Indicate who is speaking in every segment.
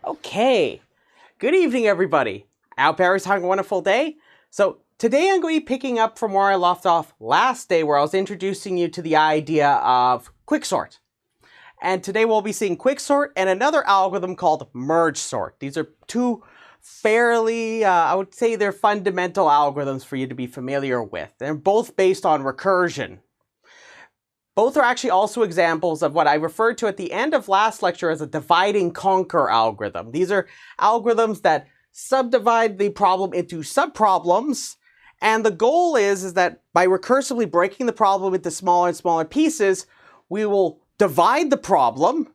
Speaker 1: Okay, good evening everybody. I hope everyone's having a wonderful day. So today I'm going to be picking up from where I left off last day, where I was introducing you to the idea of quicksort. And today we'll be seeing quicksort and another algorithm called merge sort. These are two fairly, I would say they're fundamental algorithms for you to be familiar with. They're both based on recursion. Both are actually also examples of what I referred to at the end of last lecture as a divide and conquer algorithm. These are algorithms that subdivide the problem into subproblems, and the goal is that by recursively breaking the problem into smaller and smaller pieces, we will divide the problem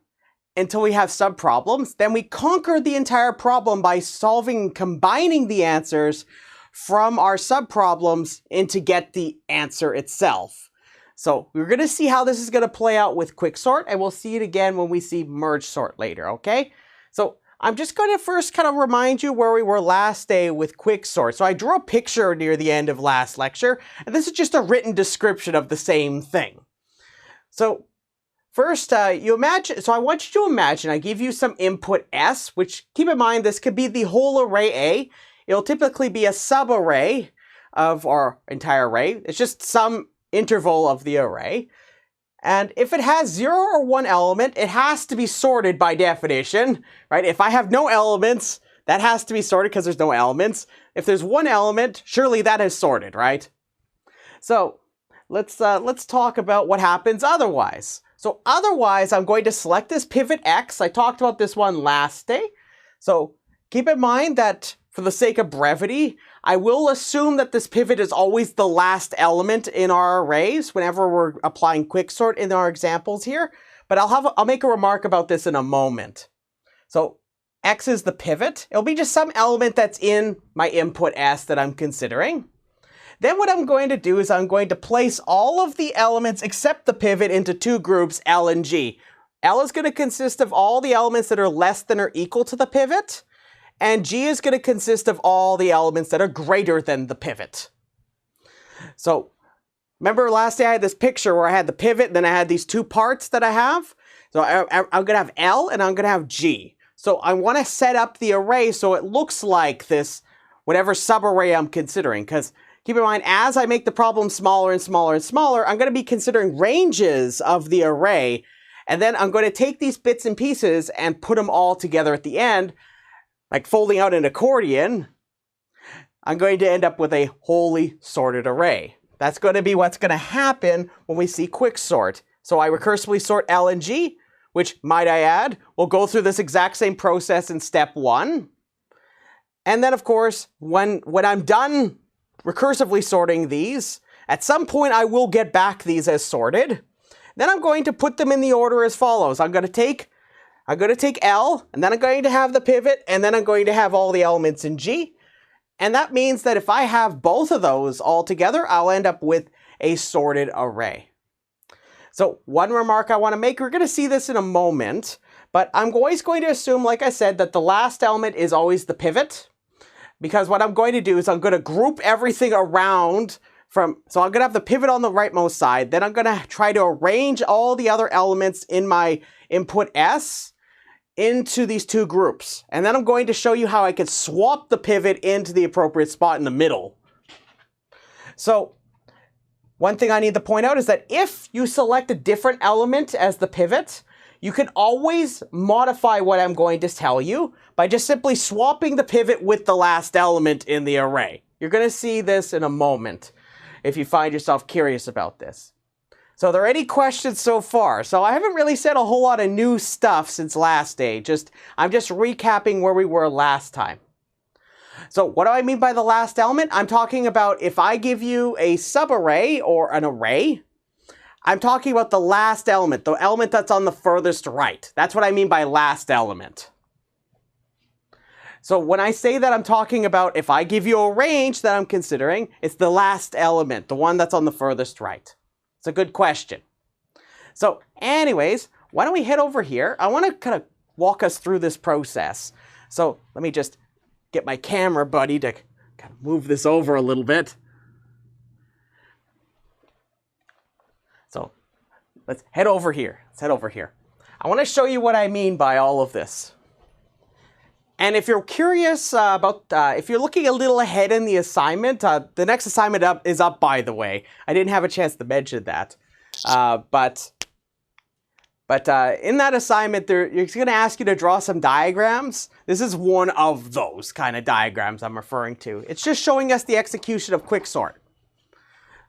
Speaker 1: until we have subproblems. Then we conquer the entire problem by combining the answers from our subproblems to get the answer itself. So we're going to see how this is going to play out with quicksort, and we'll see it again when we see merge sort later, okay? So I'm just going to first kind of remind you where we were last day with quicksort. So I drew a picture near the end of last lecture, and this is just a written description of the same thing. So first, I want you to imagine I give you some input S, which keep in mind this could be the whole array A. It'll typically be a subarray of our entire array. It's just some interval of the array. And if it has 0 or 1 element, it has to be sorted by definition, right? If I have no elements, that has to be sorted because there's no elements. If there's 1 element, surely that is sorted, right? So let's talk about what happens otherwise. So otherwise, I'm going to select this pivot X. I talked about this one last day. So keep in mind that for the sake of brevity, I will assume that this pivot is always the last element in our arrays whenever we're applying quicksort in our examples here. But I'll make a remark about this in a moment. So X is the pivot. It'll be just some element that's in my input S that I'm considering. Then what I'm going to do is I'm going to place all of the elements except the pivot into two groups, L and G. L is going to consist of all the elements that are less than or equal to the pivot, and G is going to consist of all the elements that are greater than the pivot. So remember last day I had this picture where I had the pivot and then I had these two parts that I have. So I'm going to have L and I'm going to have G. So I want to set up the array so it looks like this, whatever subarray I'm considering. Because keep in mind, as I make the problem smaller and smaller and smaller, I'm going to be considering ranges of the array. And then I'm going to take these bits and pieces and put them all together at the end, like folding out an accordion. I'm going to end up with a wholly sorted array. That's going to be what's going to happen when we see quicksort. So I recursively sort L and G, which, might I add, will go through this exact same process in step 1. And then, of course, when I'm done recursively sorting these, at some point I will get back these as sorted. Then I'm going to put them in the order as follows. I'm going to take L, and then I'm going to have the pivot, and then I'm going to have all the elements in G. And that means that if I have both of those all together, I'll end up with a sorted array. So one remark I want to make, we're going to see this in a moment, but I'm always going to assume, like I said, that the last element is always the pivot. Because what I'm going to do is I'm going to group everything around so I'm going to have the pivot on the rightmost side, then I'm going to try to arrange all the other elements in my input S into these two groups. And then I'm going to show you how I can swap the pivot into the appropriate spot in the middle. So one thing I need to point out is that if you select a different element as the pivot, you can always modify what I'm going to tell you by just simply swapping the pivot with the last element in the array. You're going to see this in a moment if you find yourself curious about this. So are there any questions so far? So I haven't really said a whole lot of new stuff since last day. I'm just recapping where we were last time. So what do I mean by the last element? I'm talking about if I give you a subarray or an array, I'm talking about the last element, the element that's on the furthest right. That's what I mean by last element. So when I say that, I'm talking about if I give you a range that I'm considering, it's the last element, the one that's on the furthest right. It's a good question. So anyways, why don't we head over here? I want to kind of walk us through this process. So let me just get my camera buddy to kind of move this over a little bit. So let's head over here. I want to show you what I mean by all of this. And if you're curious if you're looking a little ahead in the assignment, the next assignment is up, by the way. I didn't have a chance to mention that. But in that assignment, it's going to ask you to draw some diagrams. This is one of those kind of diagrams I'm referring to. It's just showing us the execution of quicksort.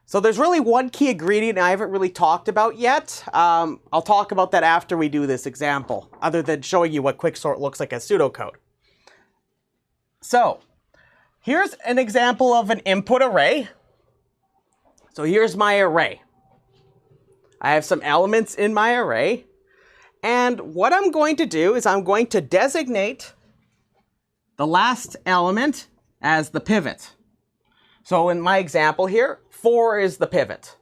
Speaker 1: So there's really one key ingredient I haven't really talked about yet. I'll talk about that after we do this example, other than showing you what quicksort looks like as pseudocode. So here's an example of an input array. So here's my array. I have some elements in my array. And what I'm going to do is I'm going to designate the last element as the pivot. So in my example here, 4 is the pivot.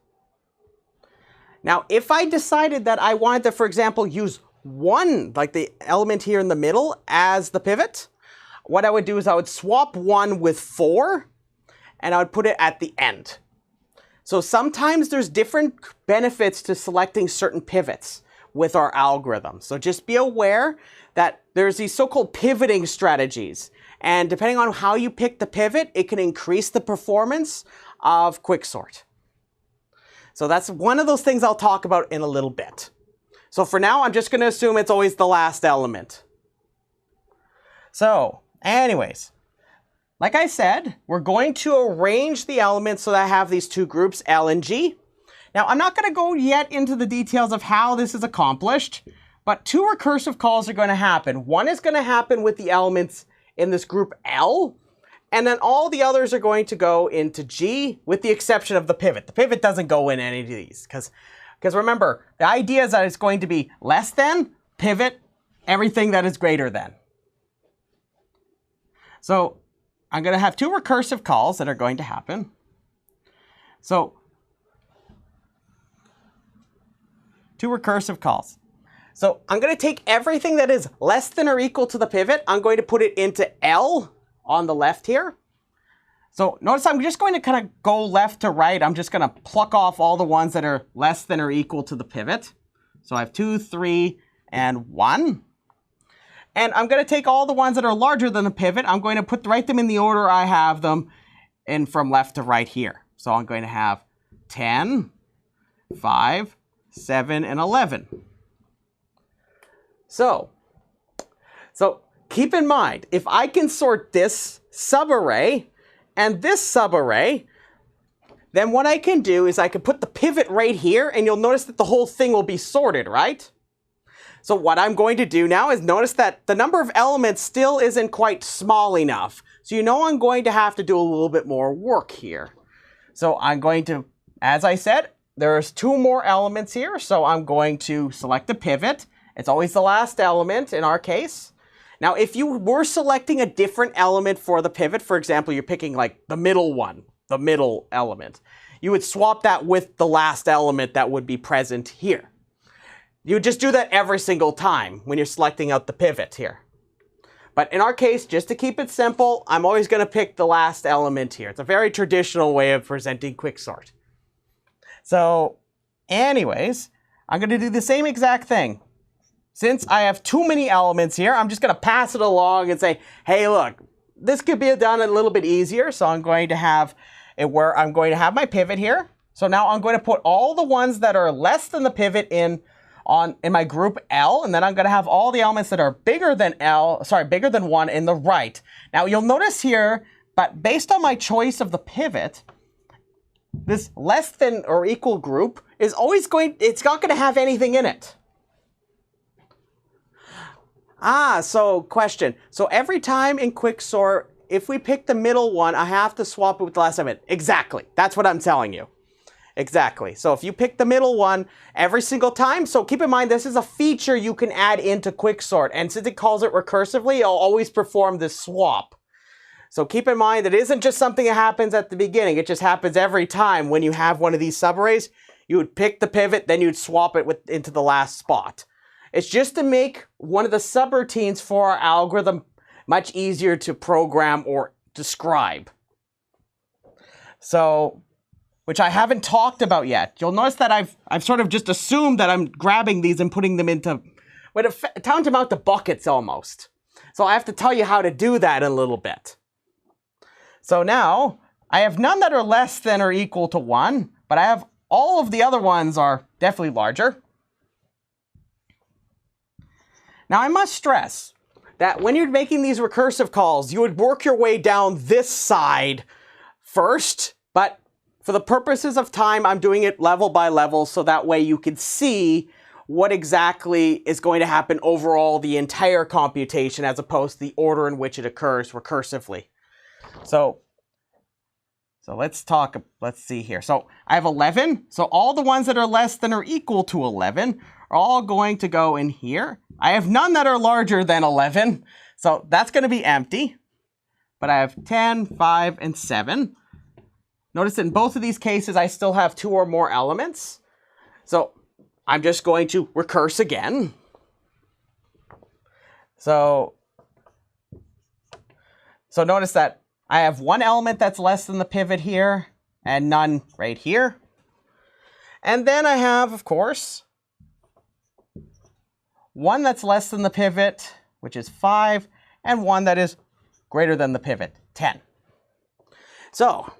Speaker 1: Now, if I decided that I wanted to, for example, use 1, like the element here in the middle, as the pivot, what I would do is I would swap 1 with 4, and I would put it at the end. So sometimes there's different benefits to selecting certain pivots with our algorithm. So just be aware that there's these so-called pivoting strategies. And depending on how you pick the pivot, it can increase the performance of quicksort. So that's one of those things I'll talk about in a little bit. So for now, I'm just going to assume it's always the last element. So anyways, like I said, we're going to arrange the elements so that I have these two groups, L and G. Now, I'm not going to go yet into the details of how this is accomplished, but 2 recursive calls are going to happen. One is going to happen with the elements in this group L, and then all the others are going to go into G, with the exception of the pivot. The pivot doesn't go in any of these, because remember, the idea is that it's going to be less than, pivot, everything that is greater than. So I'm going to have 2 recursive calls that are going to happen. So 2 recursive calls. So I'm going to take everything that is less than or equal to the pivot. I'm going to put it into L on the left here. So notice I'm just going to kind of go left to right. I'm just going to pluck off all the ones that are less than or equal to the pivot. So I have 2, 3, and 1. And I'm going to take all the ones that are larger than the pivot. I'm going to write them in the order I have them in from left to right here. So I'm going to have 10, 5, 7, and 11. So keep in mind, if I can sort this subarray and this subarray, then what I can do is I can put the pivot right here, and you'll notice that the whole thing will be sorted, right? So what I'm going to do now is notice that the number of elements still isn't quite small enough. So you know I'm going to have to do a little bit more work here. So I'm going to, as I said, there's 2 more elements here. So I'm going to select the pivot. It's always the last element in our case. Now, if you were selecting a different element for the pivot, for example, you're picking like the middle one, the middle element, you would swap that with the last element that would be present here. You would just do that every single time when you're selecting out the pivot here. But in our case, just to keep it simple, I'm always going to pick the last element here. It's a very traditional way of presenting quicksort. So anyways, I'm going to do the same exact thing. Since I have too many elements here, I'm just going to pass it along and say, hey, look, this could be done a little bit easier. So I'm going to have it where I'm going to have my pivot here. So now I'm going to put all the ones that are less than the pivot in my group L, and then I'm going to have all the elements that are bigger than 1 in the right. Now you'll notice here, but based on my choice of the pivot, this less than or equal group is always it's not going to have anything in it. So question. So every time in quicksort, if we pick the middle one, I have to swap it with the last element. Exactly. That's what I'm telling you. Exactly. So if you pick the middle one every single time, so keep in mind this is a feature you can add into quicksort, and since it calls it recursively, it'll always perform this swap. So keep in mind that it isn't just something that happens at the beginning, it just happens every time when you have one of these subarrays. You would pick the pivot, then you'd swap it into the last spot. It's just to make one of the subroutines for our algorithm much easier to program or describe. So, which I haven't talked about yet. You'll notice that I've sort of just assumed that I'm grabbing these and putting them into what tantamount to buckets almost. So I have to tell you how to do that in a little bit. So now, I have none that are less than or equal to 1, but I have all of the other ones are definitely larger. Now I must stress that when you're making these recursive calls, you would work your way down this side first, but for the purposes of time, I'm doing it level by level so that way you can see what exactly is going to happen overall the entire computation as opposed to the order in which it occurs recursively. So let's see here. So I have 11. So all the ones that are less than or equal to 11 are all going to go in here. I have none that are larger than 11. So that's going to be empty. But I have 10, 5, and 7. Notice that in both of these cases, I still have 2 or more elements. So I'm just going to recurse again. So notice that I have 1 element that's less than the pivot here, and none right here. And then I have, of course, 1 that's less than the pivot, which is 5, and 1 that is greater than the pivot, 10. So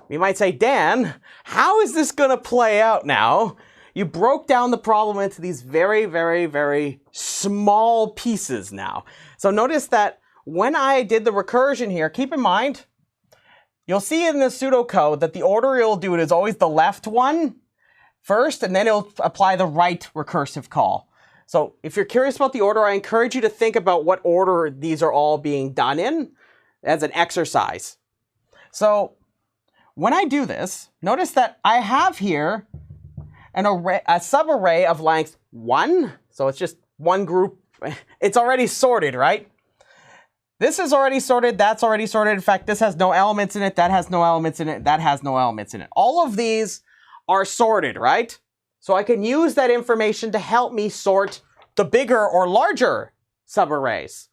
Speaker 1: you might say, Dan, how is this going to play out now? You broke down the problem into these very, very, very small pieces now. So notice that when I did the recursion here, keep in mind, you'll see in the pseudocode that the order it'll do it is always the left one first, and then it'll apply the right recursive call. So if you're curious about the order, I encourage you to think about what order these are all being done in as an exercise. So when I do this, notice that I have here an array, a subarray of length 1. So it's just one group. It's already sorted, right? This is already sorted. That's already sorted. In fact, this has no elements in it. That has no elements in it. That has no elements in it. All of these are sorted, right? So I can use that information to help me sort the bigger or larger subarrays.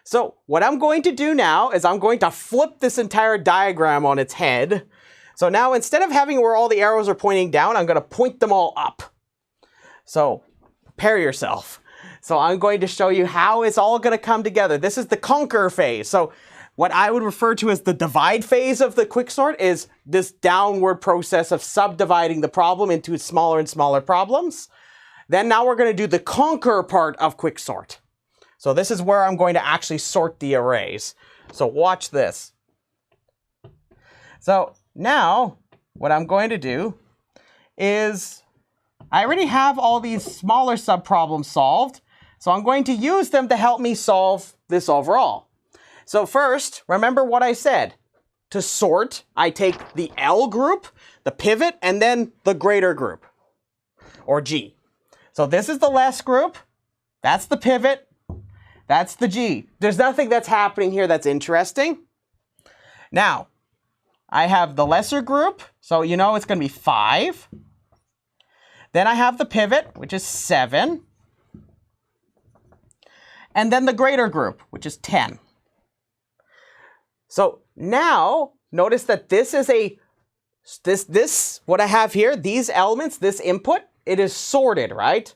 Speaker 1: So what I'm going to do now is I'm going to flip this entire diagram on its head. So now instead of having where all the arrows are pointing down, I'm going to point them all up. So prepare yourself. So I'm going to show you how it's all going to come together. This is the conquer phase. So what I would refer to as the divide phase of the quicksort is this downward process of subdividing the problem into smaller and smaller problems. Then now we're going to do the conquer part of quicksort. So this is where I'm going to actually sort the arrays. So watch this. So now what I'm going to do is I already have all these smaller subproblems solved. So I'm going to use them to help me solve this overall. So first, remember what I said. To sort, I take the L group, the pivot, and then the greater group, or G. So this is the less group. That's the pivot. That's the G. There's nothing that's happening here that's interesting. Now, I have the lesser group, so you know it's going to be 5. Then I have the pivot, which is 7. And then the greater group, which is 10. So now, notice that this is what I have here, these elements, this input, it is sorted, right?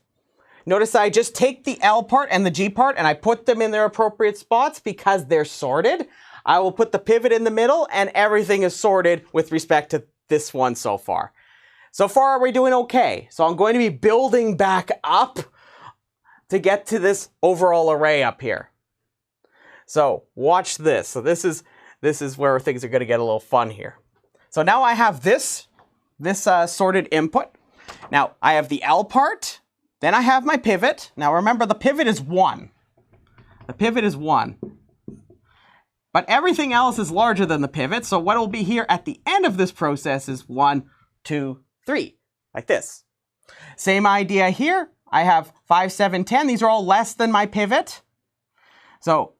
Speaker 1: Notice I just take the L part and the G part and I put them in their appropriate spots because they're sorted. I will put the pivot in the middle and everything is sorted with respect to this one so far. So far, we're doing okay. So I'm going to be building back up to get to this overall array up here. So watch this. So this is where things are going to get a little fun here. So now I have this sorted input. Now I have the L part. Then I have my pivot. Now remember, the pivot is 1. The pivot is 1. But everything else is larger than the pivot. So what will be here at the end of this process is 1, 2, 3, like this. Same idea here. I have 5, 7, 10. These are all less than my pivot. So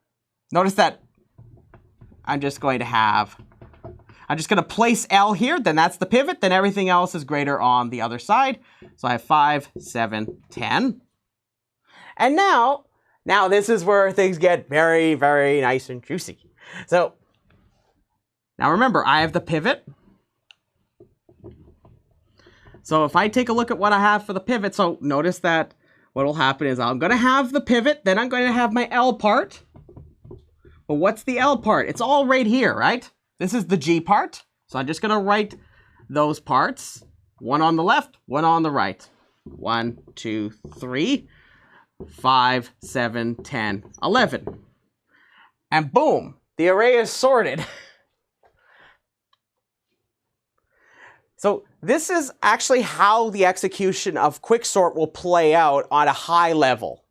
Speaker 1: notice that I'm just going to place L here, then that's the pivot, then everything else is greater on the other side. So I have 5, 7, 10. And now this is where things get very, very nice and juicy. So now remember, I have the pivot. So if I take a look at what I have for the pivot, so notice that what will happen is I'm going to have the pivot, then I'm going to have my L part. But what's the L part? It's all right here, right? This is the G part. So I'm just going to write those parts. One on the left, one on the right. 1, 2, 3, 5, 7, 10, 11. And boom, the array is sorted. So this is actually how the execution of quicksort will play out on a high level.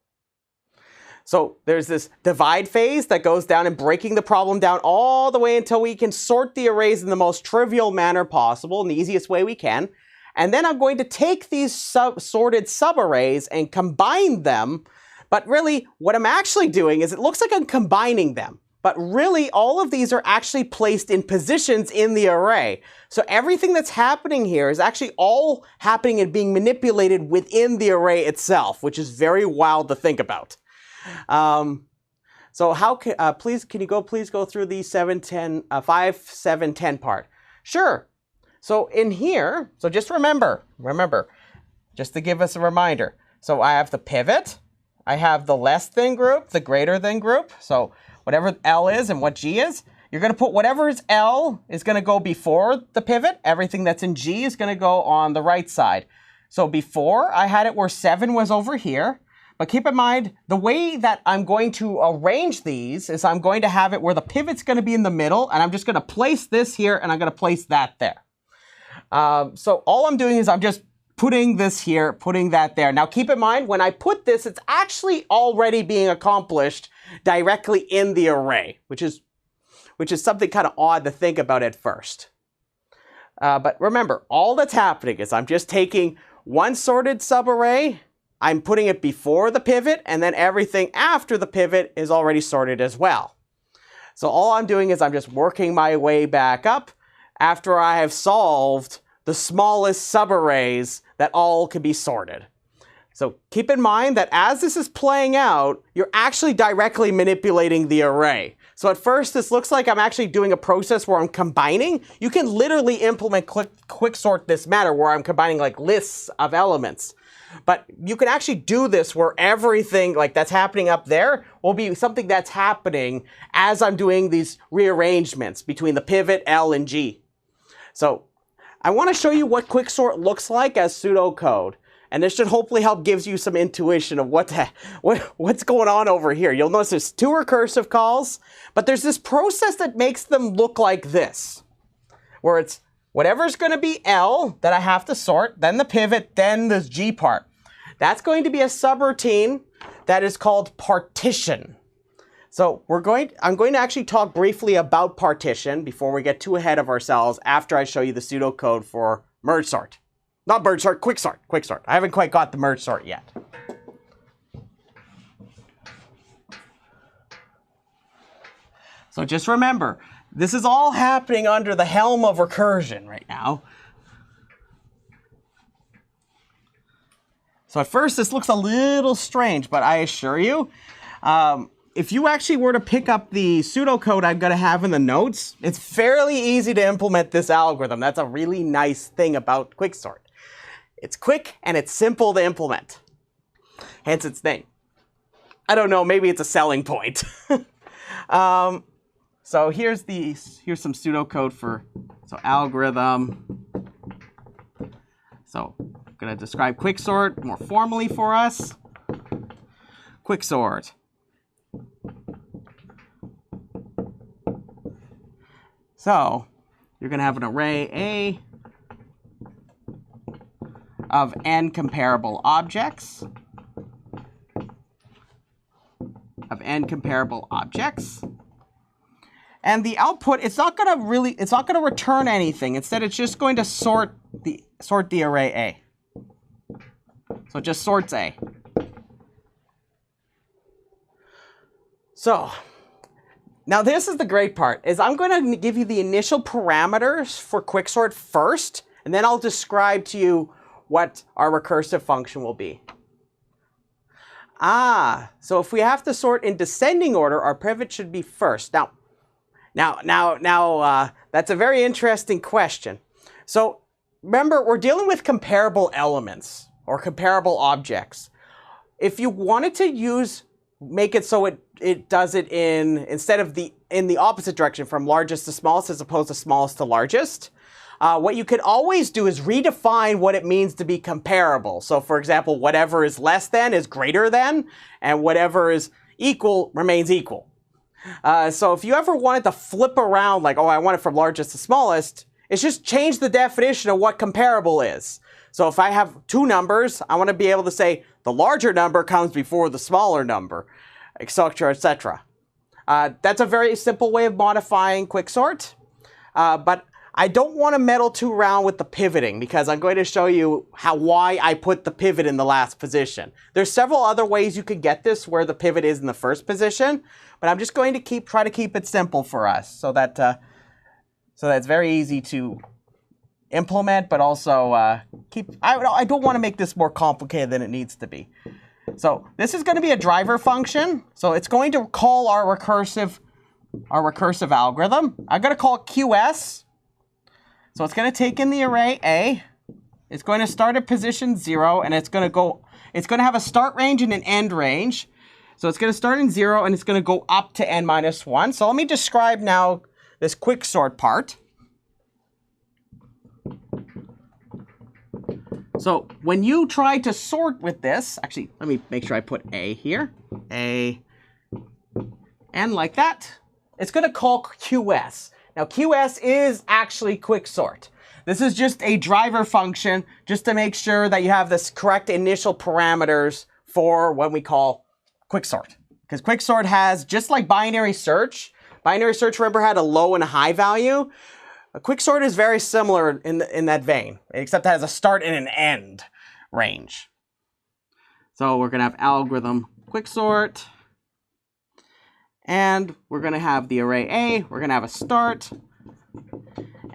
Speaker 1: So there's this divide phase that goes down and breaking the problem down all the way until we can sort the arrays in the most trivial manner possible, in the easiest way we can. And then I'm going to take these sorted subarrays and combine them. But really, what I'm actually doing is it looks like I'm combining them. But really, all of these are actually placed in positions in the array. So everything that's happening here is actually all happening and being manipulated within the array itself, which is very wild to think about. So how can, please go through the 5, 7, 10 part? Sure. So in here, so just remember, just to give us a reminder. So I have the pivot, I have the less than group, the greater than group. So whatever L is and what G is, you're going to put whatever is L is going to go before the pivot. Everything that's in G is going to go on the right side. So before I had it where 7 was over here. But keep in mind, the way that I'm going to arrange these is I'm going to have it where the pivot's going to be in the middle, and I'm just going to place this here, and I'm going to place that there. So all I'm doing is I'm just putting this here, putting that there. Now keep in mind, when I put this, it's actually already being accomplished directly in the array, which is something kind of odd to think about at first. But remember, all that's happening is I'm just taking one sorted subarray, I'm putting it before the pivot, and then everything after the pivot is already sorted as well. So all I'm doing is I'm just working my way back up after I have solved the smallest subarrays that all can be sorted. So keep in mind that as this is playing out, you're actually directly manipulating the array. So at first, this looks like I'm actually doing a process where I'm combining. You can literally implement quicksort this manner where I'm combining like lists of elements. But you can actually do this where everything like that's happening up there will be something that's happening as I'm doing these rearrangements between the pivot, L, and G. So I want to show you what quicksort looks like as pseudocode. And this should hopefully help gives you some intuition of what's going on over here. You'll notice there's 2 recursive calls, but there's this process that makes them look like this, where it's whatever's going to be L that I have to sort, then the pivot, then this G part. That's going to be a subroutine that is called partition. So I'm going to actually talk briefly about partition before we get too ahead of ourselves after I show you the pseudocode for merge sort. Not merge sort, quicksort, quicksort. I haven't quite got the merge sort yet. So just remember, this is all happening under the helm of recursion right now. So at first, this looks a little strange, but I assure you, if you actually were to pick up the pseudocode I'm going to have in the notes, it's fairly easy to implement this algorithm. That's a really nice thing about quicksort. It's quick and it's simple to implement. Hence its name. I don't know, maybe it's a selling point. So here's some pseudocode for algorithm. So I'm going to describe quicksort more formally for us. Quicksort. So you're going to have an array A of n comparable objects. And the output, it's not going to return anything. Instead, it's just going to sort the array A. So it just sorts A. So now this is the great part, is I'm going to give you the initial parameters for quicksort first, and then I'll describe to you what our recursive function will be. So if we have to sort in descending order, our pivot should be first. Now, that's a very interesting question. So remember, we're dealing with comparable elements or comparable objects. If you wanted to use make it so it does it instead of in the opposite direction from largest to smallest as opposed to smallest to largest. What you could always do is redefine what it means to be comparable. So for example, whatever is less than is greater than, and whatever is equal remains equal. So if you ever wanted to flip around, like, oh, I want it from largest to smallest, it's just change the definition of what comparable is. So if I have two numbers, I want to be able to say the larger number comes before the smaller number, etc., etc. That's a very simple way of modifying quicksort, but I don't want to meddle too around with the pivoting because I'm going to show you why I put the pivot in the last position. There's several other ways you could get this where the pivot is in the first position, but I'm just going to try to keep it simple for us so that it's very easy to implement, but also I don't want to make this more complicated than it needs to be. So this is going to be a driver function. So it's going to call our recursive algorithm. I'm going to call it QS. So it's going to take in the array A. It's going to start at position 0, and it's going to have a start range and an end range. So it's going to start in 0, and it's going to go up to n minus 1. So let me describe now this quicksort part. So when you try to sort with this, actually, let me make sure I put A here. A, and like that. It's going to call QS. Now, QS is actually quicksort. This is just a driver function just to make sure that you have this correct initial parameters for what we call quicksort. Because quicksort has, just like binary search, remember, had a low and a high value. A quicksort is very similar in that vein, except it has a start and an end range. So we're going to have algorithm quicksort. And we're going to have the array A. We're going to have a start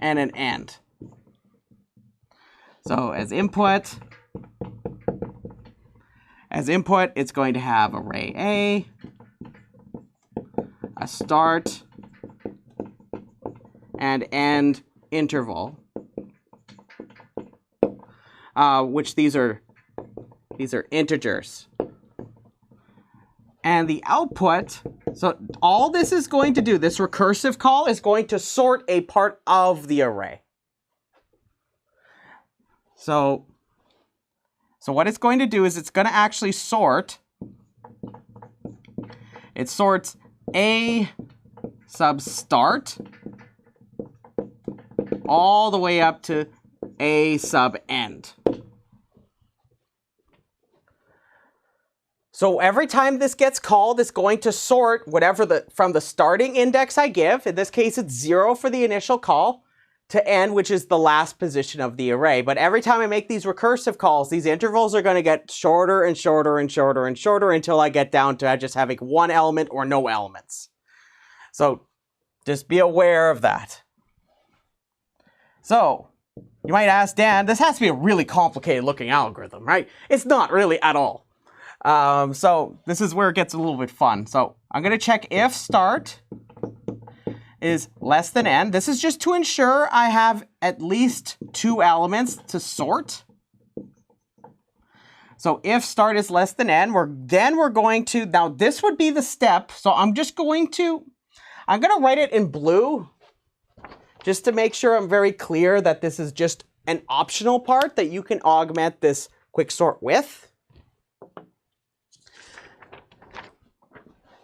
Speaker 1: and an end. So as input, it's going to have array A, a start, and end interval, which these are integers. And the output, so all this is going to do, this recursive call is going to sort a part of the array. So what it's going to do is it's going to actually sort. It sorts A sub start all the way up to A sub end. So every time this gets called, it's going to sort whatever from the starting index I give. In this case, it's 0 for the initial call to n, which is the last position of the array. But every time I make these recursive calls, these intervals are going to get shorter and shorter and shorter and shorter until I get down to just having one element or no elements. So just be aware of that. So you might ask, Dan, this has to be a really complicated looking algorithm, right? It's not really at all. So this is where it gets a little bit fun. So I'm going to check if start is less than n. This is just to ensure I have at least 2 elements to sort. So if start is less than n, we're going to, now this would be the step. So I'm going to write it in blue just to make sure I'm very clear that this is just an optional part that you can augment this quicksort with.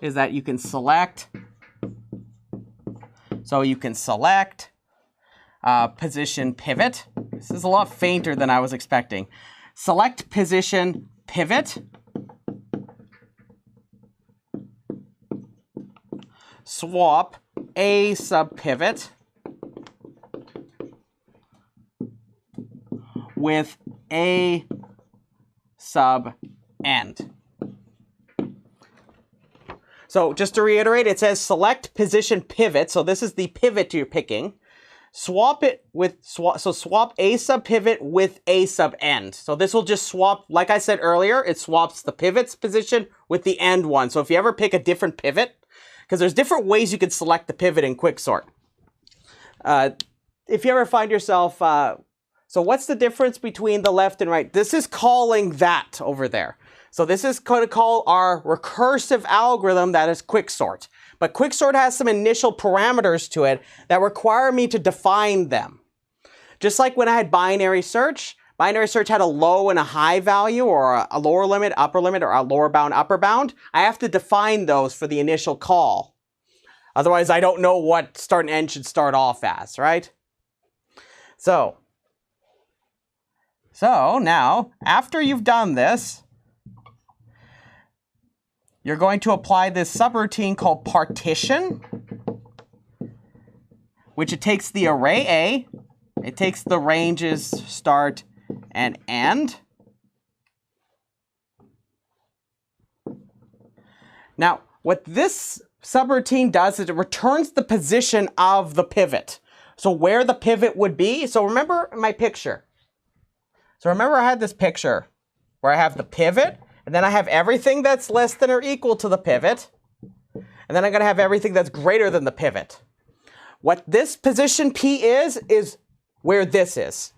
Speaker 1: Is that you can select. So you can select position pivot. This is a lot fainter than I was expecting. Select position pivot. Swap A sub pivot with A sub end. So just to reiterate, it says select position pivot. So this is the pivot you're picking. Swap it with, swap A sub pivot with A sub end. So this will just swap, like I said earlier, it swaps the pivot's position with the end one. So if you ever pick a different pivot, because there's different ways you can select the pivot in quicksort. If you ever find yourself, so what's the difference between the left and right? This is calling that over there. So this is going to call our recursive algorithm that is quicksort. But quicksort has some initial parameters to it that require me to define them. Just like when I had binary search had a low and a high value, or a lower limit, upper limit, or a lower bound, upper bound. I have to define those for the initial call. Otherwise, I don't know what start and end should start off as, right? So now, after you've done this, you're going to apply this subroutine called partition, which it takes the array A, it takes the ranges start and end. Now, what this subroutine does is it returns the position of the pivot. So where the pivot would be. So remember my picture. So remember I had this picture where I have the pivot, and then I have everything that's less than or equal to the pivot, and then I'm going to have everything that's greater than the pivot. What this position P is where this is.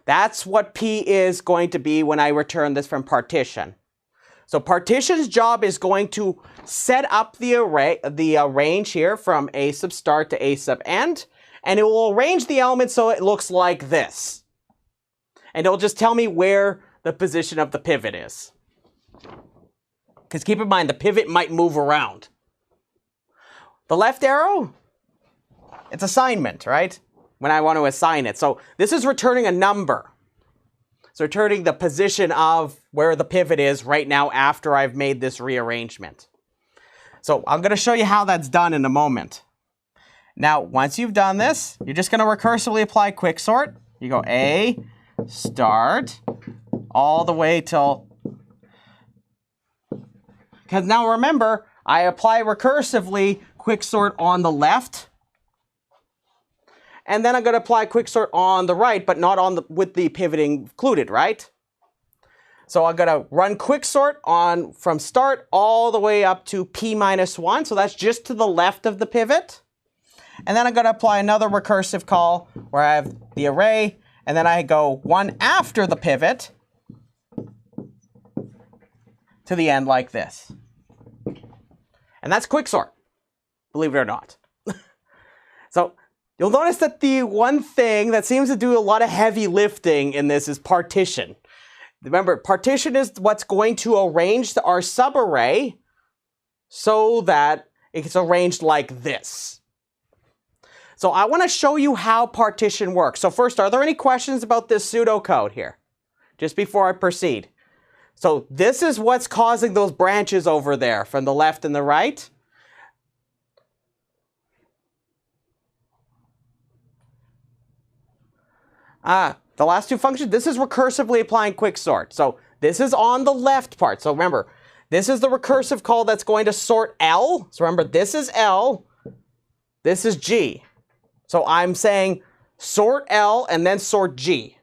Speaker 1: That's what P is going to be when I return this from partition. So partition's job is going to set up the array, the range here from A sub start to A sub end, and it will arrange the elements so it looks like this. And it'll just tell me where the position of the pivot is. Because keep in mind, the pivot might move around. The left arrow, it's assignment, right? When I want to assign it. So this is returning a number. So returning the position of where the pivot is right now after I've made this rearrangement. So I'm going to show you how that's done in a moment. Now, once you've done this, you're just going to recursively apply quicksort. You go A, start, all the way till... Because now remember, I apply recursively quicksort on the left. And then I'm going to apply quicksort on the right, but not on with the pivoting included, right? So I'm going to run quicksort on from start all the way up to P minus 1. So that's just to the left of the pivot. And then I'm going to apply another recursive call where I have the array, and then I go one after the pivot to the end like this. And that's quicksort, believe it or not. So you'll notice that the one thing that seems to do a lot of heavy lifting in this is partition. Remember, partition is what's going to arrange our subarray so that it's arranged like this. So I want to show you how partition works. So first, are there any questions about this pseudocode here? Just before I proceed. So this is what's causing those branches over there from the left and the right. The last two functions, this is recursively applying quicksort. So this is on the left part. So remember, this is the recursive call that's going to sort L. So remember, this is L, this is G. So I'm saying sort L and then sort G.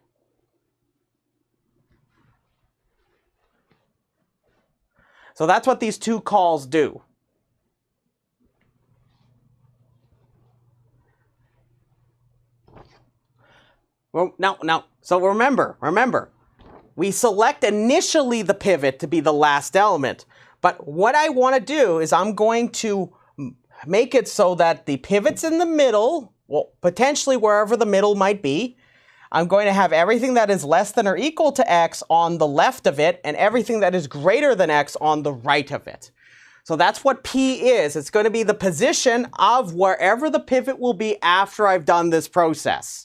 Speaker 1: So that's what these two calls do. Well, so remember, we select initially the pivot to be the last element. But what I want to do is I'm going to make it so that the pivot's in the middle, well, potentially wherever the middle might be. I'm going to have everything that is less than or equal to x on the left of it, and everything that is greater than x on the right of it. So that's what P is. It's going to be the position of wherever the pivot will be after I've done this process.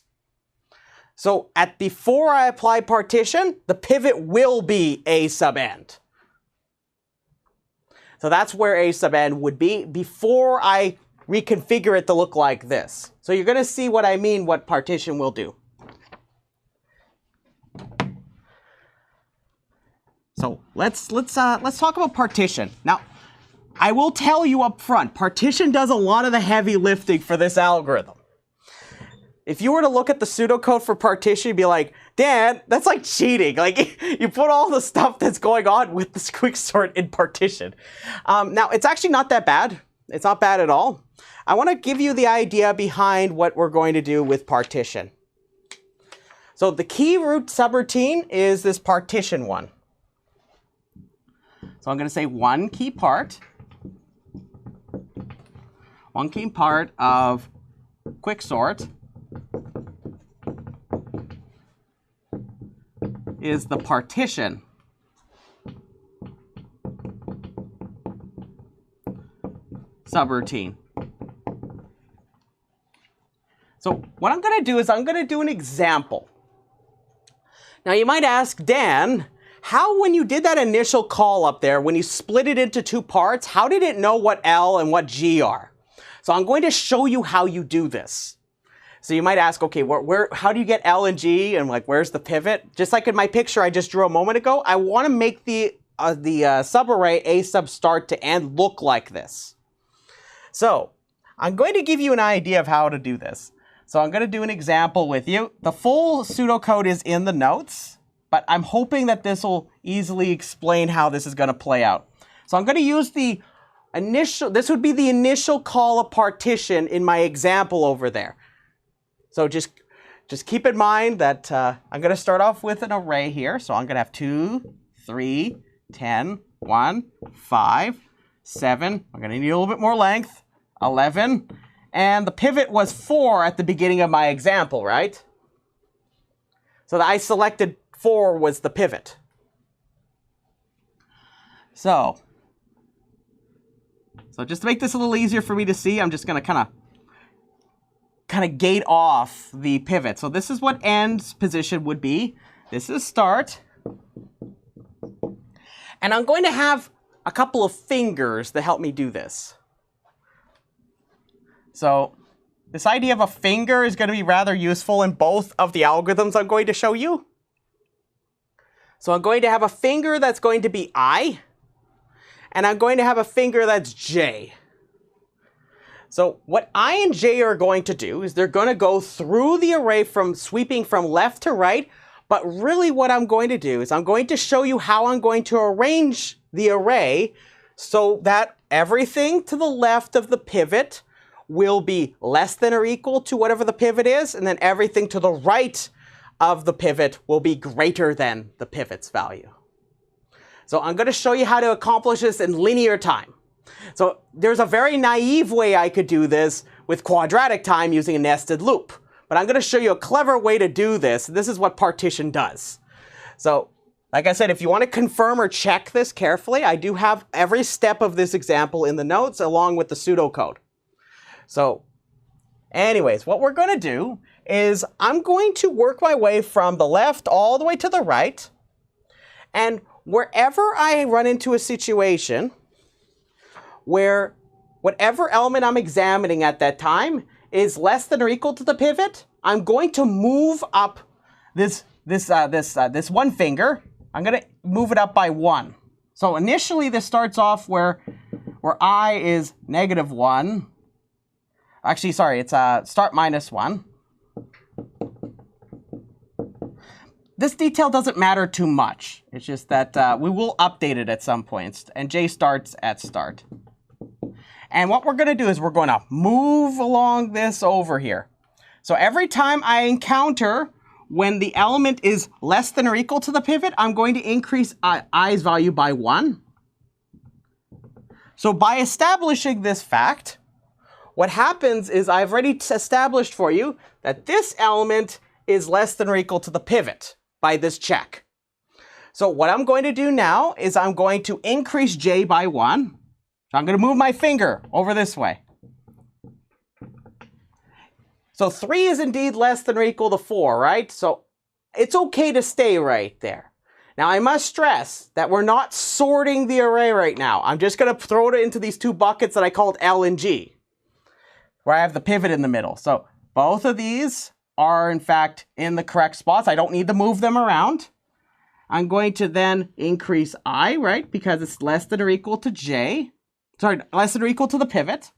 Speaker 1: So before I apply partition, the pivot will be A sub end. So that's where A sub end would be before I reconfigure it to look like this. So you're going to see what I mean, what partition will do. So let's talk about partition. Now, I will tell you up front, partition does a lot of the heavy lifting for this algorithm. If you were to look at the pseudocode for partition, you'd be like, Dad, that's like cheating. Like, you put all the stuff that's going on with this quicksort in partition. Now, it's actually not that bad. It's not bad at all. I want to give you the idea behind what we're going to do with partition. So the key root subroutine is this partition one. So I'm going to say one key part of quicksort is the partition. Subroutine. So what I'm going to do is I'm going to do an example. Now you might ask, Dan, how when you did that initial call up there, when you split it into two parts, how did it know what L and what G are? So I'm going to show you how you do this. So you might ask, okay, how do you get L and G, and like, where's the pivot? Just like in my picture I just drew a moment ago, I want to make the subarray A sub start to end look like this. So I'm going to give you an idea of how to do this. So I'm going to do an example with you. The full pseudocode is in the notes, but I'm hoping that this will easily explain how this is going to play out. So I'm going to use the initial, this would be the initial call of partition in my example over there. So just keep in mind that I'm going to start off with an array here. So I'm going to have 2, 3, 10, 1, 5, 7. I'm going to need a little bit more length. 11. And the pivot was 4 at the beginning of my example, right? So I selected 4 was the pivot. So just to make this a little easier for me to see, I'm just going to kind of gate off the pivot. So this is what end's position would be. This is start. And I'm going to have a couple of fingers to help me do this. So this idea of a finger is going to be rather useful in both of the algorithms I'm going to show you. So I'm going to have a finger that's going to be I, and I'm going to have a finger that's J. So what I and J are going to do is they're going to go through the array from sweeping from left to right, but really what I'm going to do is I'm going to show you how I'm going to arrange the array so that everything to the left of the pivot will be less than or equal to whatever the pivot is, and then everything to the right of the pivot will be greater than the pivot's value. So I'm going to show you how to accomplish this in linear time. So there's a very naive way I could do this with quadratic time using a nested loop. But I'm going to show you a clever way to do this. This is what partition does. So like I said, if you want to confirm or check this carefully, I do have every step of this example in the notes along with the pseudocode. So anyways, what we're going to do is I'm going to work my way from the left all the way to the right. And wherever I run into a situation where whatever element I'm examining at that time is less than or equal to the pivot, I'm going to move up this one finger. I'm going to move it up by 1. So initially this starts off where I is -1. Actually, sorry, it's start -1. This detail doesn't matter too much. It's just that we will update it at some point, and J starts at start. And what we're going to do is we're going to move along this over here. So every time I encounter when the element is less than or equal to the pivot, I'm going to increase i's value by 1. So by establishing this fact, what happens is I've already established for you that this element is less than or equal to the pivot by this check. So what I'm going to do now is I'm going to increase J by 1. So I'm going to move my finger over this way. So 3 is indeed less than or equal to 4, right? So it's okay to stay right there. Now I must stress that we're not sorting the array right now. I'm just going to throw it into these two buckets that I called L and G, where I have the pivot in the middle. So both of these are in fact in the correct spots. I don't need to move them around. I'm going to then increase I, right? Because it's less than or equal to J. Sorry, less than or equal to the pivot.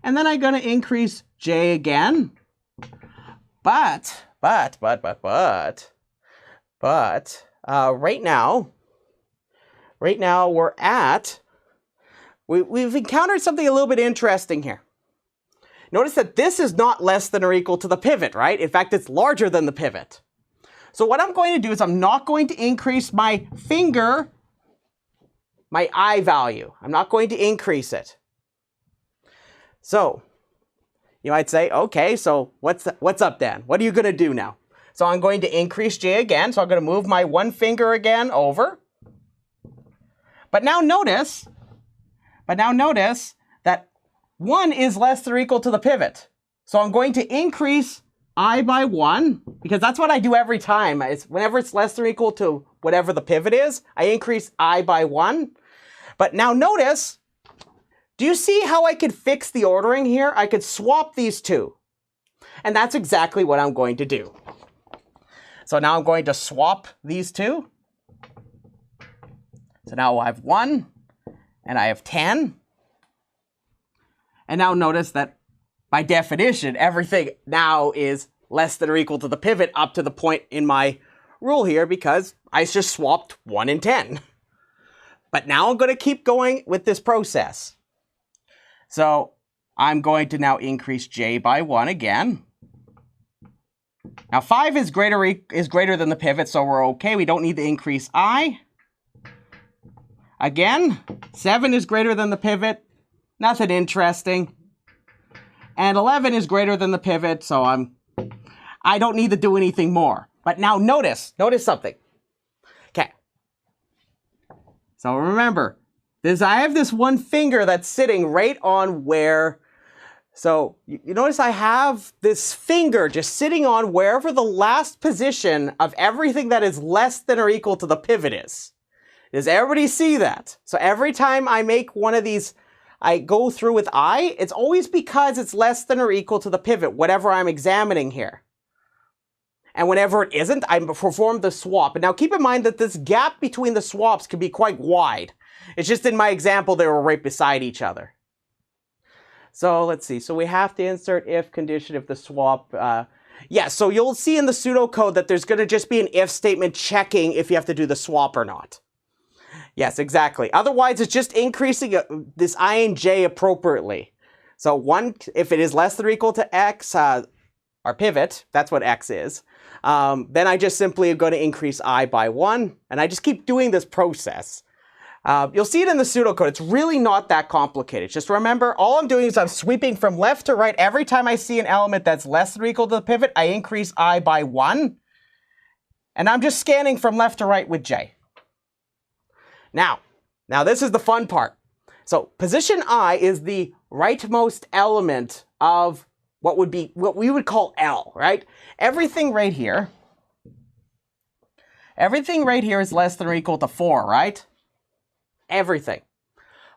Speaker 1: And then I'm going to increase J again. But right now we've encountered something a little bit interesting here. Notice that this is not less than or equal to the pivot, right? In fact, it's larger than the pivot. So what I'm going to do is I'm not going to increase my finger my I value. I'm not going to increase it. So you might say, okay, so what's up, Dan? What are you going to do now? So I'm going to increase j again. So I'm going to move my one finger again over. But now notice that 1 is less than or equal to the pivot. So I'm going to increase I by 1, because that's what I do every time. Whenever it's less than or equal to whatever the pivot is, I increase I by 1. But now notice, do you see how I could fix the ordering here? I could swap these two. And that's exactly what I'm going to do. So now I'm going to swap these two. So now I have 1, and I have 10. And now notice that by definition, everything now is less than or equal to the pivot up to the point in my rule here, because I just swapped 1 and 10. But now I'm going to keep going with this process. So I'm going to now increase j by 1 again. Now 5 is greater than the pivot, so we're okay. We don't need to increase I. Again, 7 is greater than the pivot. Nothing interesting. And 11 is greater than the pivot, so I don't need to do anything more. But now notice something. Okay. So remember, I have this one finger that's sitting right on where, so you notice I have this finger just sitting on wherever the last position of everything that is less than or equal to the pivot is. Does everybody see that? So every time I make one of these, I go through with I, it's always because it's less than or equal to the pivot, whatever I'm examining here. And whenever it isn't, I perform the swap. And now keep in mind that this gap between the swaps can be quite wide. It's just in my example, they were right beside each other. So let's see. So we have to insert if condition if the swap. Yeah, so you'll see in the pseudocode that there's going to just be an if statement checking if you have to do the swap or not. Yes, exactly. Otherwise, it's just increasing this I and j appropriately. So 1, if it is less than or equal to x, our pivot, that's what x is, then I just simply am going to increase I by 1, and I just keep doing this process. You'll see it in the pseudocode. It's really not that complicated. Just remember, all I'm doing is I'm sweeping from left to right. Every time I see an element that's less than or equal to the pivot, I increase I by 1. And I'm just scanning from left to right with j. Now this is the fun part. So position I is the rightmost element of what we would call L, right? Everything right here is less than or equal to 4, right? Everything.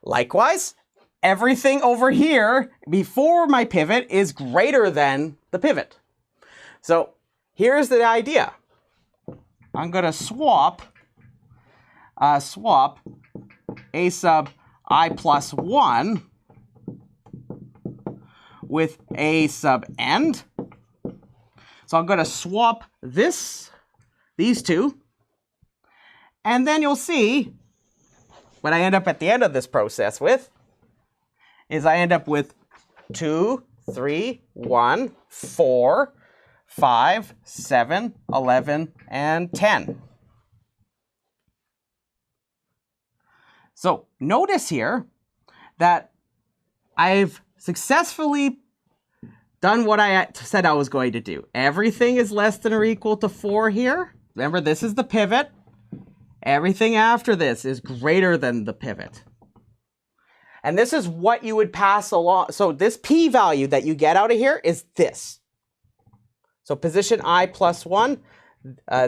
Speaker 1: Likewise, everything over here before my pivot is greater than the pivot. So here's the idea. I'm going to swap a sub I plus 1 with a sub end. So I'm going to swap these two, and then you'll see what I end up at the end of this process with is I end up with 2, 3, 1, 4, 5, 7, 11, and 10. So notice here that I've successfully done what I said I was going to do. Everything is less than or equal to 4 here. Remember, this is the pivot. Everything after this is greater than the pivot. And this is what you would pass along. So this p-value that you get out of here is this. So position I plus 1,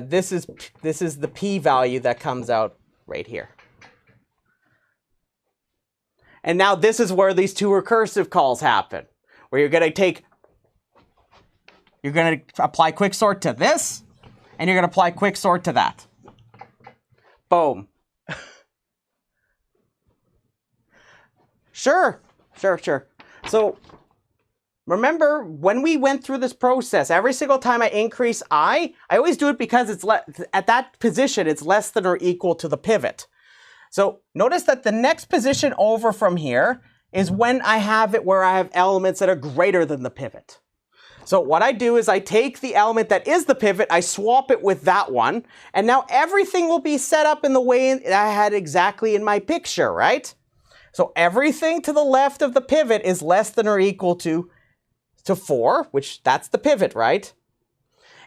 Speaker 1: this is the p-value that comes out right here. And now this is where these two recursive calls happen, where you're going to apply quicksort to this, and you're going to apply quicksort to that. Boom. Sure. So remember, when we went through this process, every single time I increase I always do it because it's at that position, it's less than or equal to the pivot. So notice that the next position over from here is when I have it where I have elements that are greater than the pivot. So what I do is I take the element that is the pivot, I swap it with that one, and now everything will be set up in the way that I had exactly in my picture, right? So everything to the left of the pivot is less than or equal to 4, which that's the pivot, right?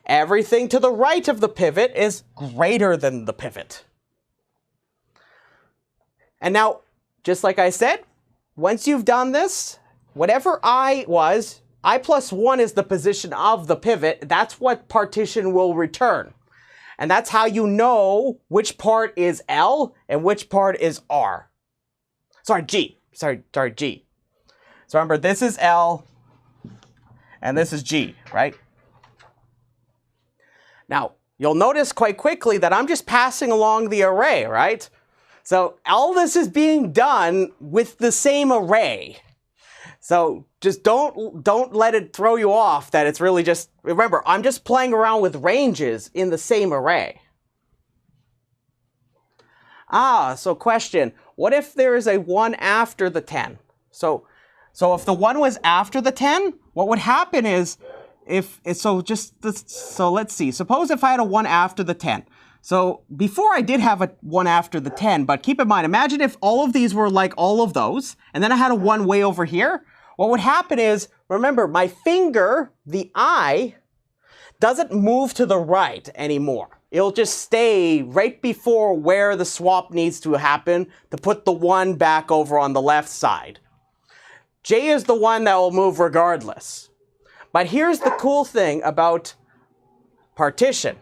Speaker 1: Everything to the right of the pivot is greater than the pivot. And now, just like I said, once you've done this, whatever I was, I plus 1 is the position of the pivot. That's what partition will return. And that's how you know which part is L and which part is R. Sorry, G. Sorry, G. So remember, this is L and this is G, right? Now, you'll notice quite quickly that I'm just passing along the array, right? So all this is being done with the same array. So just don't let it throw you off that it's really just, remember, I'm just playing around with ranges in the same array. So question, what if there is a 1 after the 10? So if the 1 was after the 10, what would happen is, so let's see, suppose if I had a 1 after the 10. So before I did have a 1 after the 10, but keep in mind, imagine if all of these were like all of those, and then I had a 1 way over here. What would happen is, remember, my finger, the I, doesn't move to the right anymore. It'll just stay right before where the swap needs to happen to put the 1 back over on the left side. J is the one that will move regardless. But here's the cool thing about partition.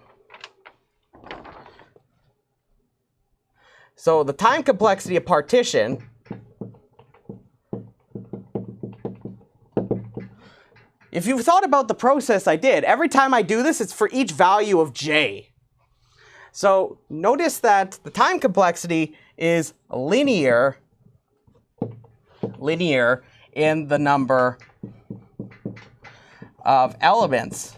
Speaker 1: So the time complexity of partition if you've thought about the process I did, every time I do this, it's for each value of J. So notice that the time complexity is linear in the number of elements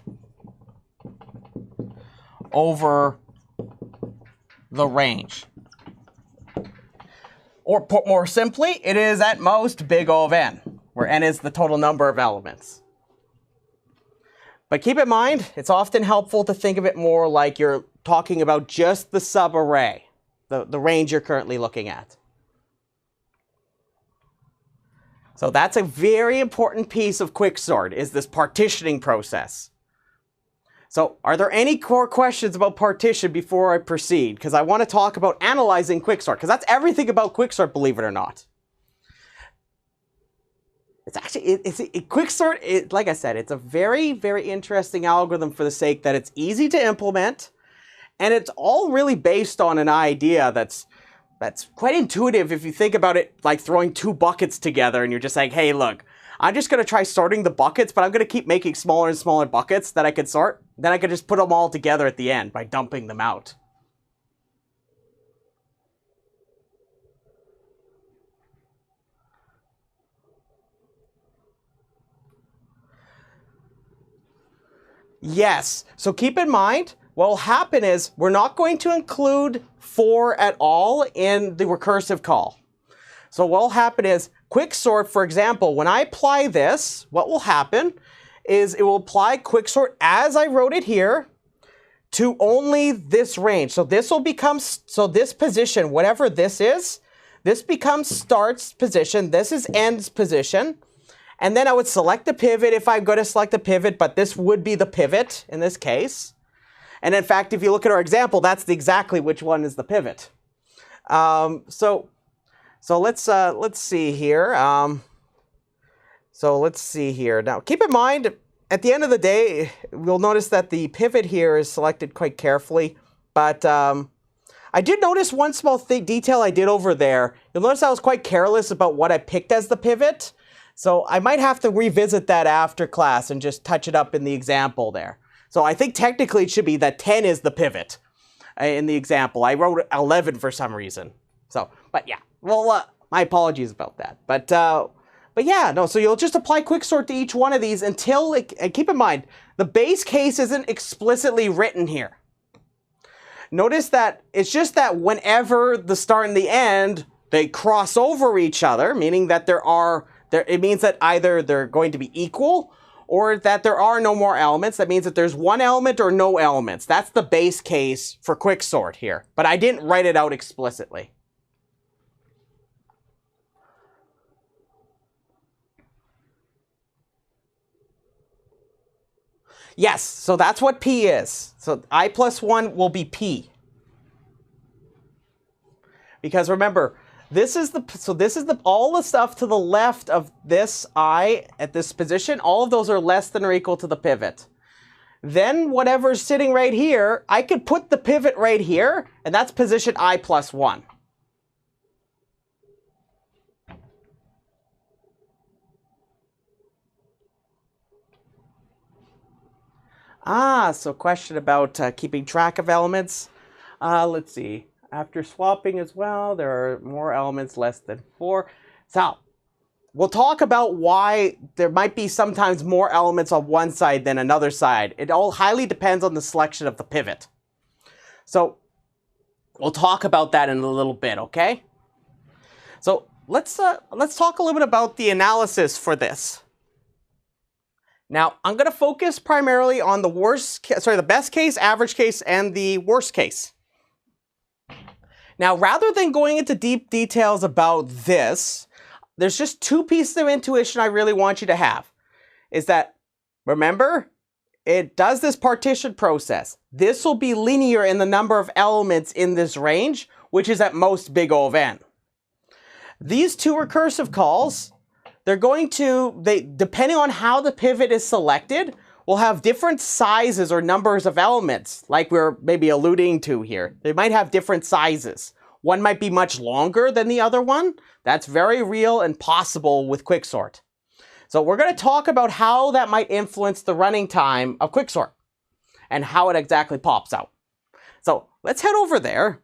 Speaker 1: over the range. Or put more simply, it is at most big O of n, where n is the total number of elements. But keep in mind, it's often helpful to think of it more like you're talking about just the subarray, the range you're currently looking at. So that's a very important piece of quicksort, is this partitioning process. So are there any core questions about partition before I proceed? Because I want to talk about analyzing quicksort, because that's everything about quicksort, believe it or not. It's actually, quicksort, like I said, it's a very, very interesting algorithm for the sake that it's easy to implement, and it's all really based on an idea that's quite intuitive if you think about it like throwing 2 buckets together and you're just like, hey, look, I'm just going to try sorting the buckets, but I'm going to keep making smaller and smaller buckets that I could sort. Then I could just put them all together at the end by dumping them out. Yes, so keep in mind, what will happen is we're not going to include 4 at all in the recursive call. So what will happen is, quicksort, for example, when I apply this, what will happen is it will apply quicksort as I wrote it here to only this range. So this will become, so this position, whatever this is, this becomes start's position, this is end's position. And then I would select the pivot if I'm going to select the pivot, but this would be the pivot in this case. And in fact, if you look at our example, that's exactly which one is the pivot. So let's see here. Let's see here. Now, keep in mind, at the end of the day, you'll notice that the pivot here is selected quite carefully. But I did notice one small detail I did over there. You'll notice I was quite careless about what I picked as the pivot. So I might have to revisit that after class and just touch it up in the example there. So I think technically it should be that 10 is the pivot in the example. I wrote 11 for some reason. So, but yeah, well, my apologies about that. But yeah, no, so you'll just apply quicksort to each one of these until, and keep in mind, the base case isn't explicitly written here. Notice that it's just that whenever the start and the end, they cross over each other, meaning that it means that either they're going to be equal or that there are no more elements. That means that there's one element or no elements. That's the base case for quicksort here, but I didn't write it out explicitly. Yes, so that's what P is. So I plus 1 will be P. Because remember, this is all the stuff to the left of this I at this position, all of those are less than or equal to the pivot. Then whatever's sitting right here, I could put the pivot right here, and that's position I plus 1. So question about keeping track of elements. Let's see. After swapping as well, there are more elements less than 4. So we'll talk about why there might be sometimes more elements on one side than another side. It all highly depends on the selection of the pivot. So we'll talk about that in a little bit, okay? So let's talk a little bit about the analysis for this. Now, I'm going to focus primarily on the best case, average case, and the worst case. Now, rather than going into deep details about this, there's just 2 pieces of intuition I really want you to have. Is that, remember, it does this partition process. This will be linear in the number of elements in this range, which is at most big O of n. These 2 recursive calls, depending on how the pivot is selected, will have different sizes or numbers of elements, like we're maybe alluding to here. They might have different sizes. One might be much longer than the other one. That's very real and possible with quicksort. So we're going to talk about how that might influence the running time of quicksort and how it exactly pops out. So let's head over there.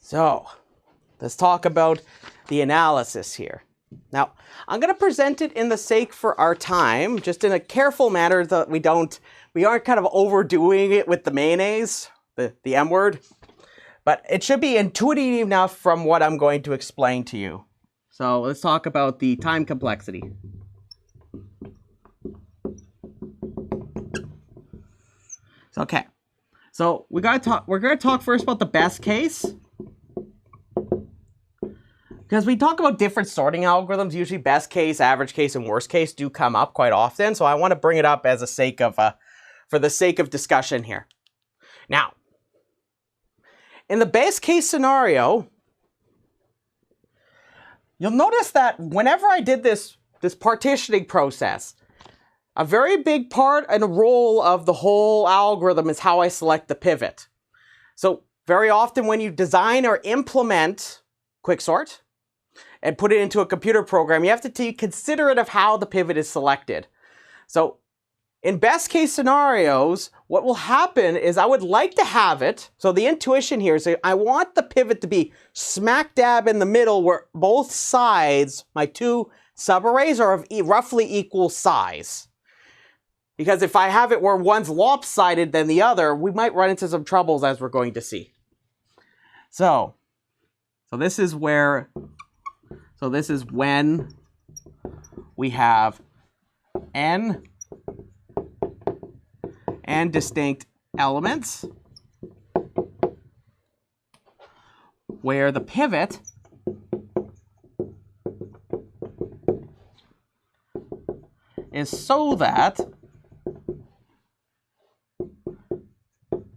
Speaker 1: So let's talk about the analysis here. Now, I'm going to present it in the sake for our time, just in a careful manner that we aren't kind of overdoing it with the mayonnaise, the M word, but it should be intuitive enough from what I'm going to explain to you. So let's talk about the time complexity. Okay, so we're going to talk first about the best case. Because we talk about different sorting algorithms, usually best case, average case, and worst case do come up quite often. So I want to bring it up as for the sake of discussion here. Now, in the best case scenario, you'll notice that whenever I did this partitioning process, a very big part and role of the whole algorithm is how I select the pivot. So very often when you design or implement quicksort, and put it into a computer program, you have to be considerate of how the pivot is selected. So in best case scenarios, what will happen is I would like to have it, so the intuition here is I want the pivot to be smack dab in the middle where both sides, my 2 subarrays, are of roughly equal size. Because if I have it where one's lopsided than the other, we might run into some troubles as we're going to see. So this is when we have n distinct elements where the pivot is so that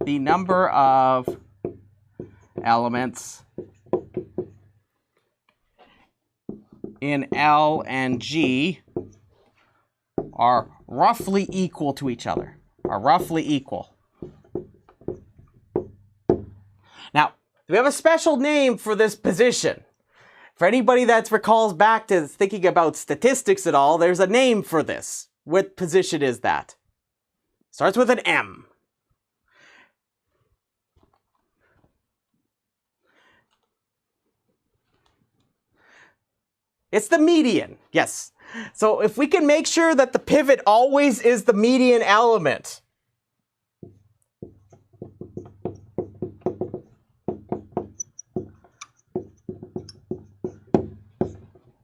Speaker 1: the number of elements in L and G are roughly equal to each other, are roughly equal. Now, we have a special name for this position. For anybody that recalls back to thinking about statistics at all, there's a name for this. What position is that? Starts with an M. It's the median, yes. So if we can make sure that the pivot always is the median element,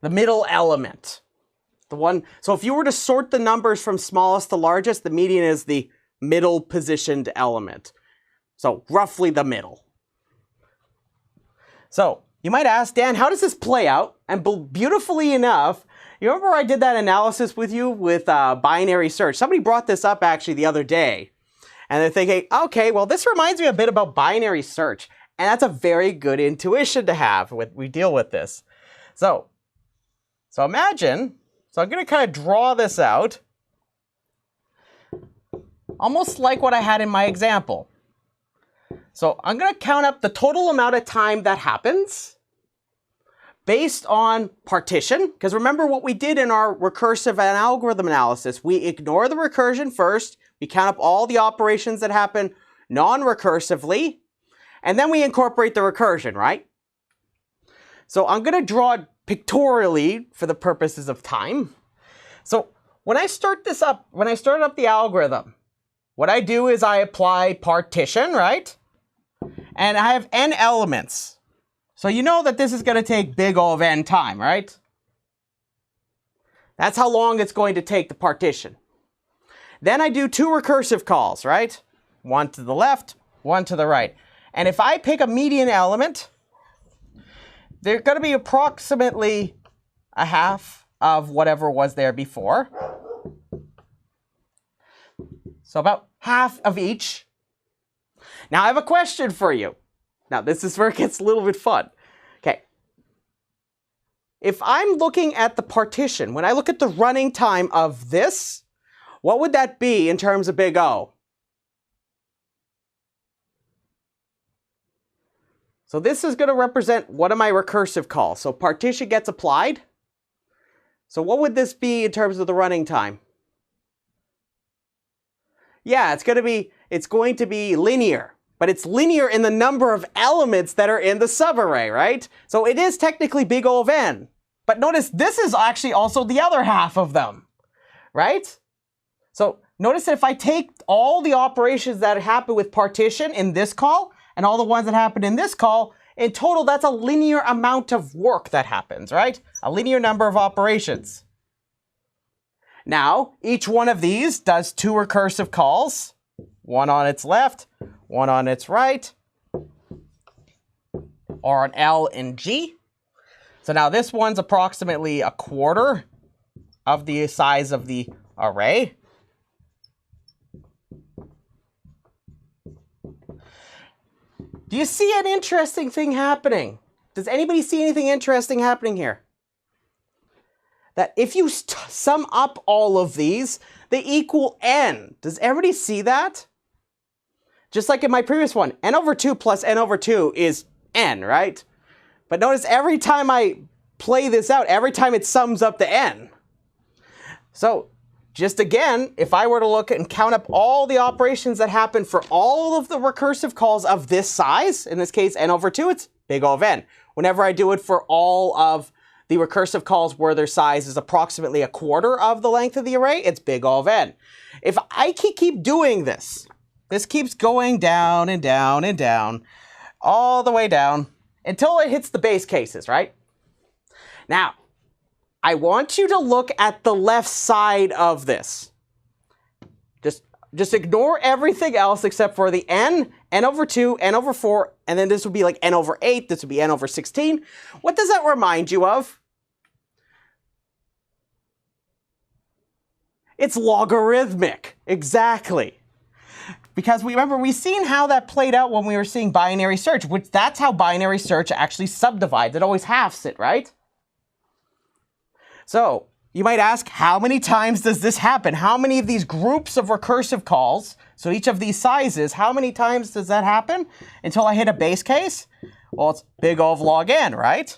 Speaker 1: the middle element, the one, so if you were to sort the numbers from smallest to largest, the median is the middle positioned element. So roughly the middle. So you might ask, Dan, how does this play out? And beautifully enough, you remember I did that analysis with you with binary search? Somebody brought this up actually the other day. And they're thinking, okay, well, this reminds me a bit about binary search. And that's a very good intuition to have when we deal with this. So imagine, so I'm going to kind of draw this out, almost like what I had in my example. So I'm going to count up the total amount of time that happens based on partition, because remember what we did in our recursive and algorithm analysis. We ignore the recursion first, we count up all the operations that happen non-recursively, and then we incorporate the recursion, right? So I'm going to draw it pictorially for the purposes of time. So when I start this up, when I start up the algorithm, what I do is I apply partition, right? And I have n elements. So you know that this is going to take big O of n time, right? That's how long it's going to take the partition. Then I do 2 recursive calls, right? One to the left, one to the right. And if I pick a median element, they're going to be approximately a half of whatever was there before. So about half of each. Now I have a question for you. Now this is where it gets a little bit fun. Okay. If I'm looking at the partition, when I look at the running time of this, what would that be in terms of big O? So this is going to represent one of my recursive calls. So partition gets applied. So what would this be in terms of the running time? Yeah, it's going to be linear, but it's linear in the number of elements that are in the subarray, right? So it is technically big O of n. But notice this is actually also the other half of them, right? So notice that if I take all the operations that happen with partition in this call and all the ones that happen in this call, in total, that's a linear amount of work that happens, right? A linear number of operations. Now, each one of these does 2 recursive calls, one on its left, one on its right, or on L and G. So now this one's approximately a quarter of the size of the array. Do you see an interesting thing happening? Does anybody see anything interesting happening here? That if you sum up all of these, they equal n. Does everybody see that? Just like in my previous one, n over 2 plus n over 2 is n, right? But notice every time I play this out, every time it sums up to n. So just again, if I were to look and count up all the operations that happen for all of the recursive calls of this size, in this case n over 2, it's big O of n. Whenever I do it for all of the recursive calls where their size is approximately a quarter of the length of the array, it's big O of n. If I keep doing this, this keeps going down and down and down, all the way down, until it hits the base cases, right? Now, I want you to look at the left side of this. Just ignore everything else except for the n over 2, n over 4, and then this would be like n over 8, this would be n over 16. What does that remind you of? It's logarithmic, exactly. Because remember, we've seen how that played out when we were seeing binary search, which that's how binary search actually subdivides. It always halves it, right? So you might ask, how many times does this happen? How many of these groups of recursive calls, so each of these sizes, how many times does that happen until I hit a base case? Well, it's big O of log n, right?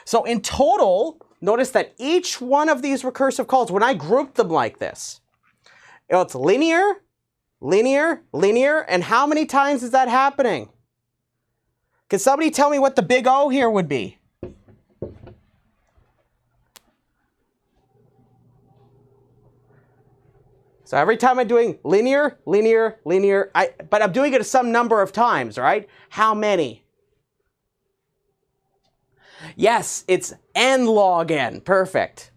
Speaker 1: So in total, notice that each one of these recursive calls, when I group them like this, it's linear, linear, linear, and how many times is that happening? Can somebody tell me what the big O here would be? So every time I'm doing linear, linear, linear, but I'm doing it some number of times, right? How many? Yes, it's n log n. Perfect.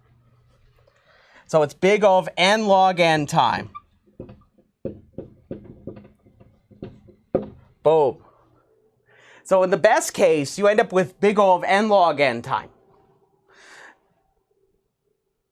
Speaker 1: So it's big O of n log n time. Boom. So in the best case, you end up with big O of n log n time.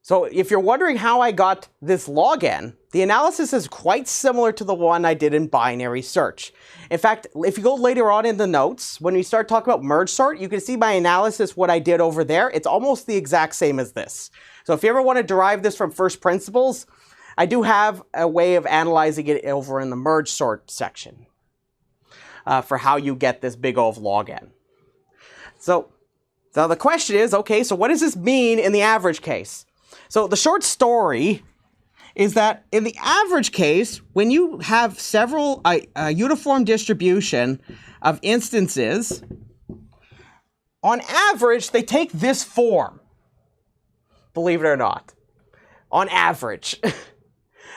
Speaker 1: So if you're wondering how I got this log n, the analysis is quite similar to the one I did in binary search. In fact, if you go later on in the notes, when we start talking about merge sort, you can see my analysis, what I did over there. It's almost the exact same as this. So if you ever want to derive this from first principles, I do have a way of analyzing it over in the merge sort section for how you get this big O of log n. So the question is, okay, so what does this mean in the average case? So the short story is that in the average case, when you have several a uniform distribution of instances, on average, they take this form. Believe it or not, on average.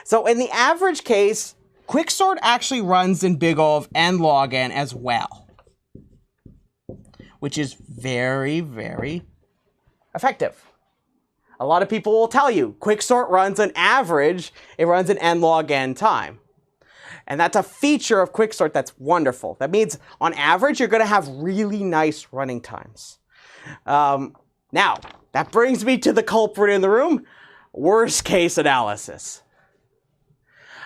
Speaker 1: So in the average case, quicksort actually runs in big O of n log n as well, which is very, very effective. A lot of people will tell you quicksort runs an average, it runs in n log n time. And that's a feature of quicksort that's wonderful. That means on average, you're going to have really nice running times. Now, that brings me to the culprit in the room, worst case analysis.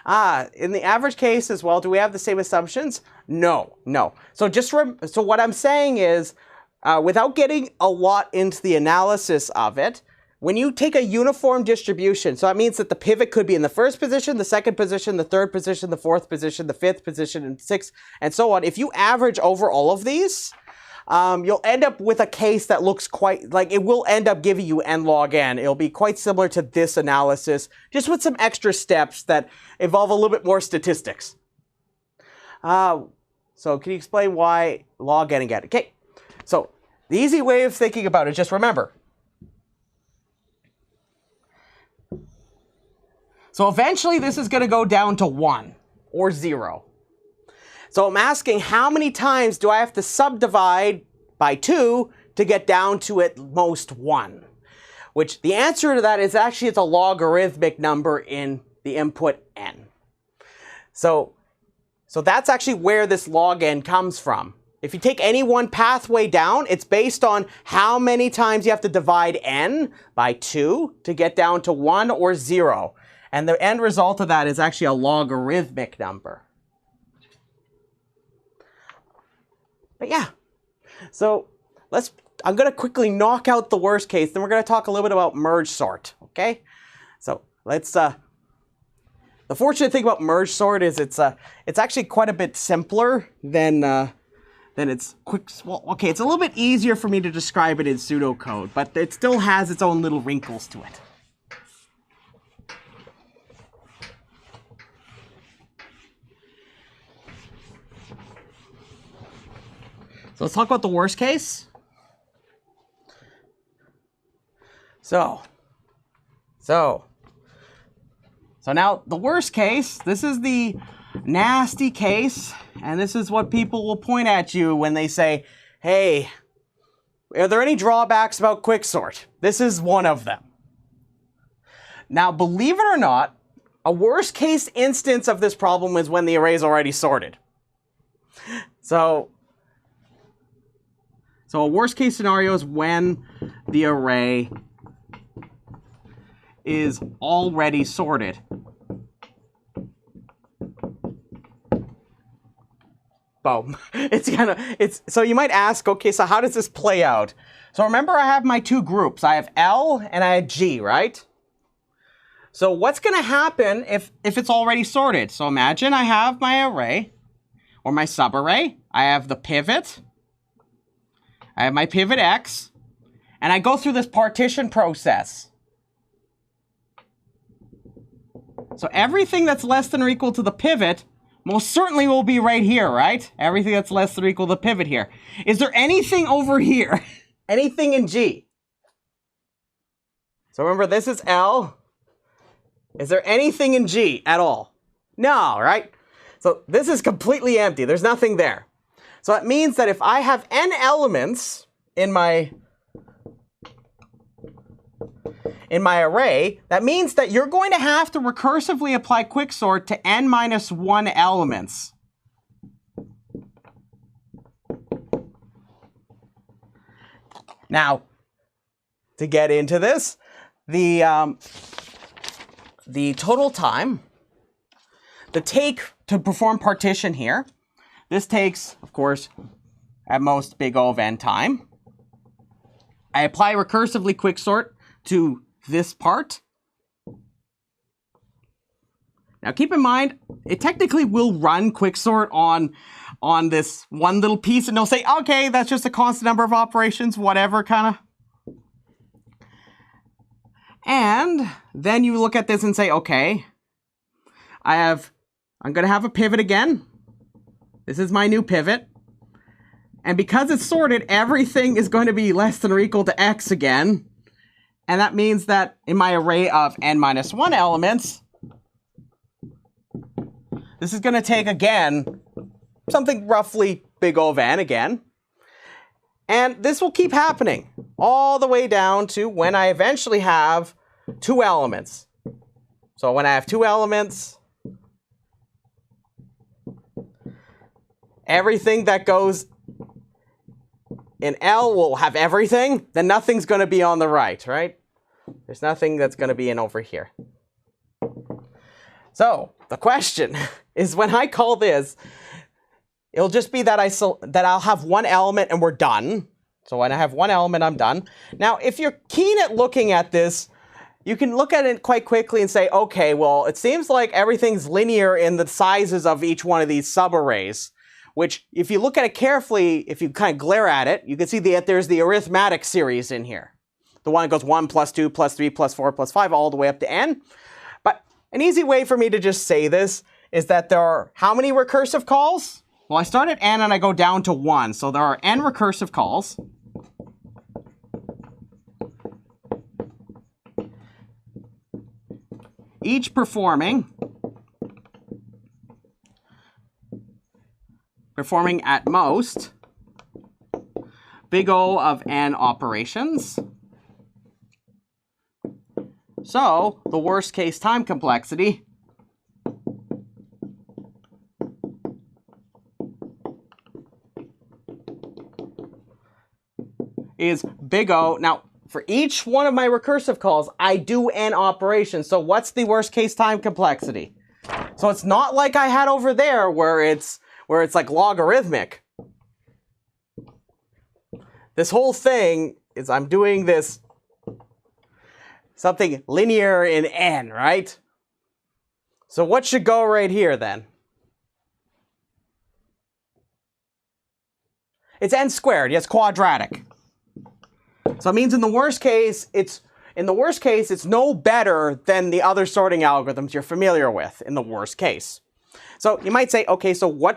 Speaker 1: In the average case as well, do we have the same assumptions? No. So so what I'm saying is, without getting a lot into the analysis of it, when you take a uniform distribution, so that means that the pivot could be in the first position, the second position, the third position, the fourth position, the fifth position, and sixth, and so on. If you average over all of these, you'll end up with a case that looks quite, like it will end up giving you n log n. It'll be quite similar to this analysis, just with some extra steps that involve a little bit more statistics. So can you explain why log n again? Okay, so the easy way of thinking about it, just remember. So eventually this is going to go down to 1 or 0. So I'm asking how many times do I have to subdivide by 2 to get down to at most 1? Which the answer to that is actually it's a logarithmic number in the input n. So that's actually where this log n comes from. If you take any one pathway down, it's based on how many times you have to divide n by 2 to get down to 1 or 0. And the end result of that is actually a logarithmic number. But yeah, so I'm going to quickly knock out the worst case, then we're going to talk a little bit about merge sort, okay? So the fortunate thing about merge sort is it's actually quite a bit simpler than it's quick. Well, okay, it's a little bit easier for me to describe it in pseudocode, but it still has its own little wrinkles to it. So let's talk about the worst case. So now the worst case, this is the nasty case, and this is what people will point at you when they say, hey, are there any drawbacks about quicksort? This is one of them. Now, believe it or not, a worst case instance of this problem is when the array is already sorted. So a worst case scenario is when the array is already sorted. Boom. So you might ask, okay, so how does this play out? So remember I have my two groups. I have L and I have G, right? So what's going to happen if it's already sorted? So imagine I have my array or my subarray. I have the pivot. I have my pivot X, and I go through this partition process. So everything that's less than or equal to the pivot most certainly will be right here, right? Everything that's less than or equal to the pivot here. Is there anything over here? Anything in G? So remember, this is L, Is there anything in G at all? No, right? So this is completely empty. There's nothing there. So that means that if I have n elements in my array, that means that you're going to have to recursively apply quicksort to n minus 1 elements. Now, to get into this, the total time, the take to perform partition here, this takes, of course, at most big O of n time. I apply recursively quicksort to this part. Now keep in mind, it technically will run quicksort on this one little piece, and it'll say, okay, that's just a constant number of operations, whatever, kind of. And then you look at this and say, okay, I'm going to have a pivot again. This is my new pivot. And because it's sorted, everything is going to be less than or equal to x again. And that means that in my array of n minus 1 elements, this is going to take, again, something roughly big O of n again. And this will keep happening all the way down to when I eventually have 2 elements. So when I have 2 elements, everything that goes in L will have everything, then nothing's going to be on the right, right? There's nothing that's going to be in over here. So the question is, when I call this, it'll just be that I'll have 1 element and we're done. So when I have 1 element, I'm done. Now, if you're keen at looking at this, you can look at it quite quickly and say, okay, well, it seems like everything's linear in the sizes of each one of these subarrays, which if you look at it carefully, if you kind of glare at it, you can see that there's the arithmetic series in here. The one that goes 1 plus 2 plus 3 plus 4 plus 5 all the way up to n. But an easy way for me to just say this is that there are how many recursive calls? Well, I start at n and I go down to 1. So there are n recursive calls. Each performing at most big O of n operations. So the worst case time complexity is big O. Now, for each one of my recursive calls, I do n operations. So what's the worst case time complexity? So it's not like I had over there where it's like logarithmic. This whole thing is I'm doing this something linear in n, right? So what should go right here then? It's n squared. Yes, quadratic. So it means in the worst case, it's no better than the other sorting algorithms you're familiar with in the worst case. So you might say, okay, so how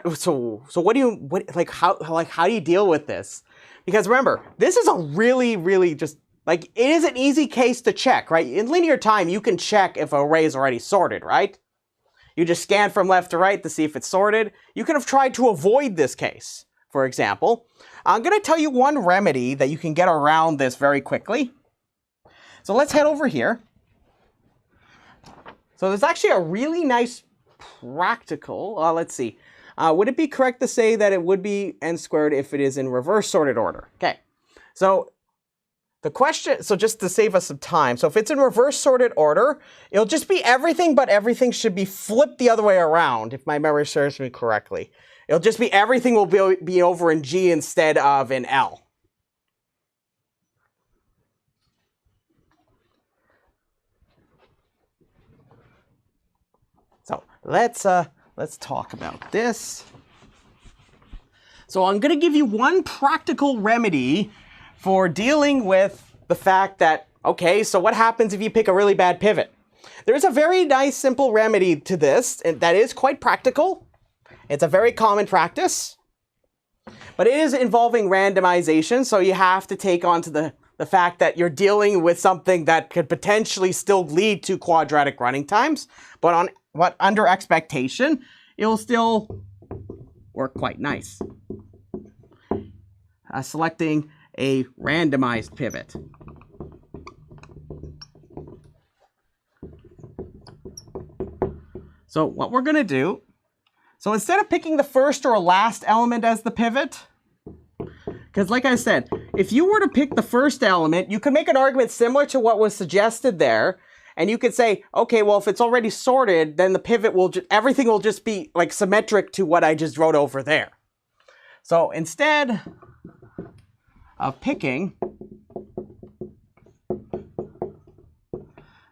Speaker 1: do you deal with this? Because remember, this is a really just, like, it is an easy case to check, right? In linear time, you can check if an array is already sorted, right? You just scan from left to right to see if it's sorted. You could have tried to avoid this case, for example. I'm going to tell you one remedy that you can get around this very quickly. So let's head over here. So there's actually a really nice practical, let's see. Would it be correct to say that it would be n squared if it is in reverse sorted order? Okay, so the question, so just to save us some time, so if it's in reverse sorted order, it'll just be everything, but everything should be flipped the other way around, if my memory serves me correctly. It'll just be everything will be over in G instead of in L. So let's talk about this. So I'm going to give you one practical remedy for dealing with the fact that, okay, so what happens if you pick a really bad pivot? There's a very nice simple remedy to this, and that is quite practical. It's a very common practice, but it is involving randomization, so you have to take onto the the fact that you're dealing with something that could potentially still lead to quadratic running times, but under expectation, it'll still work quite nice. Selecting a randomized pivot. So what we're going to do, so instead of picking the first or last element as the pivot, because like I said, if you were to pick the first element, you could make an argument similar to what was suggested there, and you could say, okay, well, if it's already sorted, then the pivot will, everything will just be like symmetric to what I just wrote over there. So instead of picking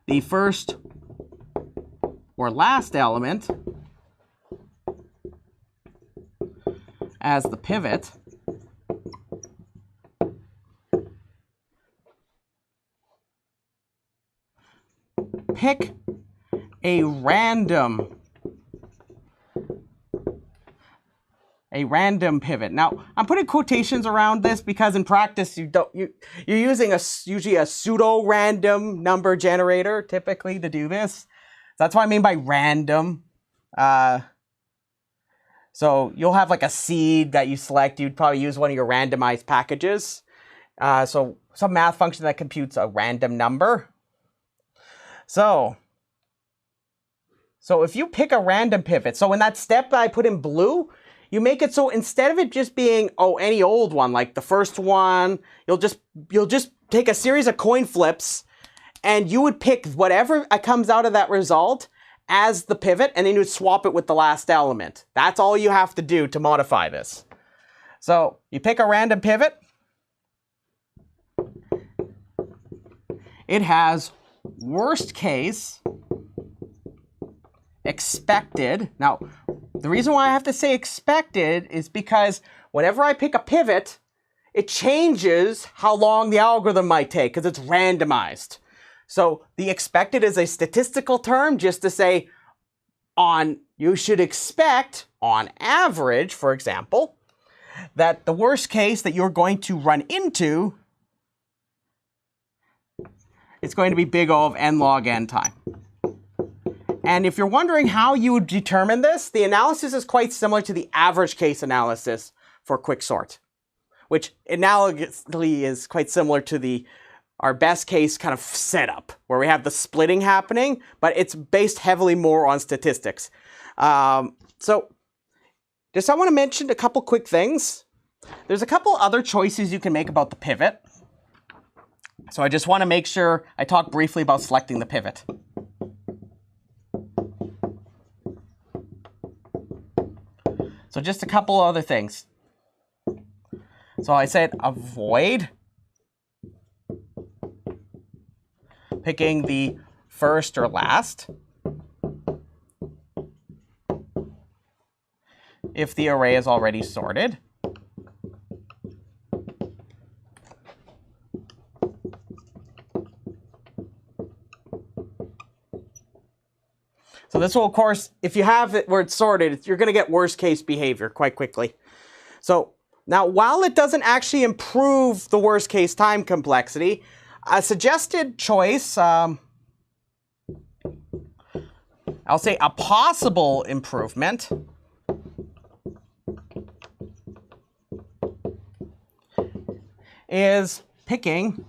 Speaker 1: the first or last element as the pivot, pick a random pivot. Now, I'm putting quotations around this because in practice you're using usually a pseudo-random number generator typically to do this. That's what I mean by random. So you'll have like a seed that you select. You'd probably use one of your randomized packages. So some math function that computes a random number. So if you pick a random pivot, so in that step that I put in blue, you make it so instead of it just being, oh, any old one, like the first one, you'll just take a series of coin flips and you would pick whatever comes out of that result as the pivot, and then you would swap it with the last element. That's all you have to do to modify this. So you pick a random pivot. It has worst case expected. Now, the reason why I have to say expected is because whenever I pick a pivot, it changes how long the algorithm might take because it's randomized. So the expected is a statistical term just to say you should expect on average, for example, that the worst case that you're going to run into is going to be big O of n log n time. And if you're wondering how you would determine this, the analysis is quite similar to the average case analysis for quicksort, which analogously is quite similar to our best case kind of setup, where we have the splitting happening, but it's based heavily more on statistics. So just I want to mention a couple quick things. There's a couple other choices you can make about the pivot. So I just want to make sure I talk briefly about selecting the pivot. So just a couple other things. So I said avoid picking the first or last if the array is already sorted. So this will, of course, if you have it where it's sorted, you're going to get worst case behavior quite quickly. So now, while it doesn't actually improve the worst case time complexity, a suggested choice, I'll say a possible improvement, is picking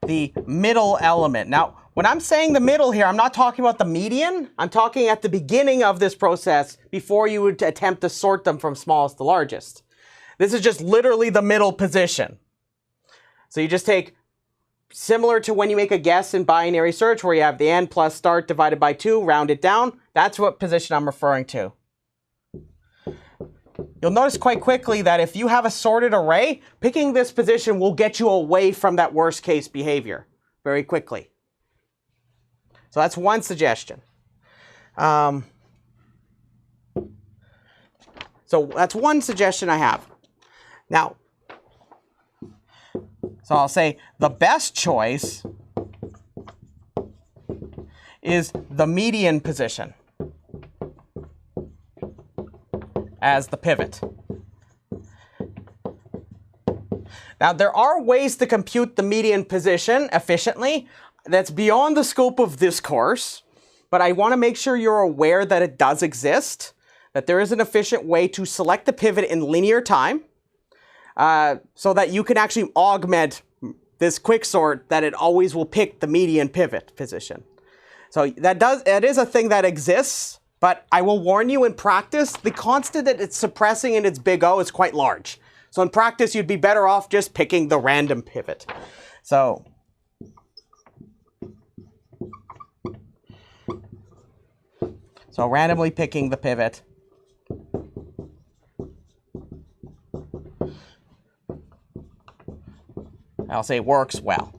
Speaker 1: the middle element. Now, when I'm saying the middle here, I'm not talking about the median. I'm talking at the beginning of this process before you would attempt to sort them from smallest to largest. This is just literally the middle position. So you just take, similar to when you make a guess in binary search where you have the n plus start divided by 2, round it down. That's what position I'm referring to. You'll notice quite quickly that if you have a sorted array, picking this position will get you away from that worst case behavior very quickly. So that's one suggestion. So that's one suggestion I have. Now, so I'll say the best choice is the median position as the pivot. Now, there are ways to compute the median position efficiently. That's beyond the scope of this course, but I want to make sure you're aware that it does exist, that there is an efficient way to select the pivot in linear time, so that you can actually augment this quicksort that it always will pick the median pivot position. So that is a thing that exists, but I will warn you, in practice, the constant that it's suppressing in its big O is quite large. So in practice, you'd be better off just picking the random pivot. So randomly picking the pivot. I'll say works well.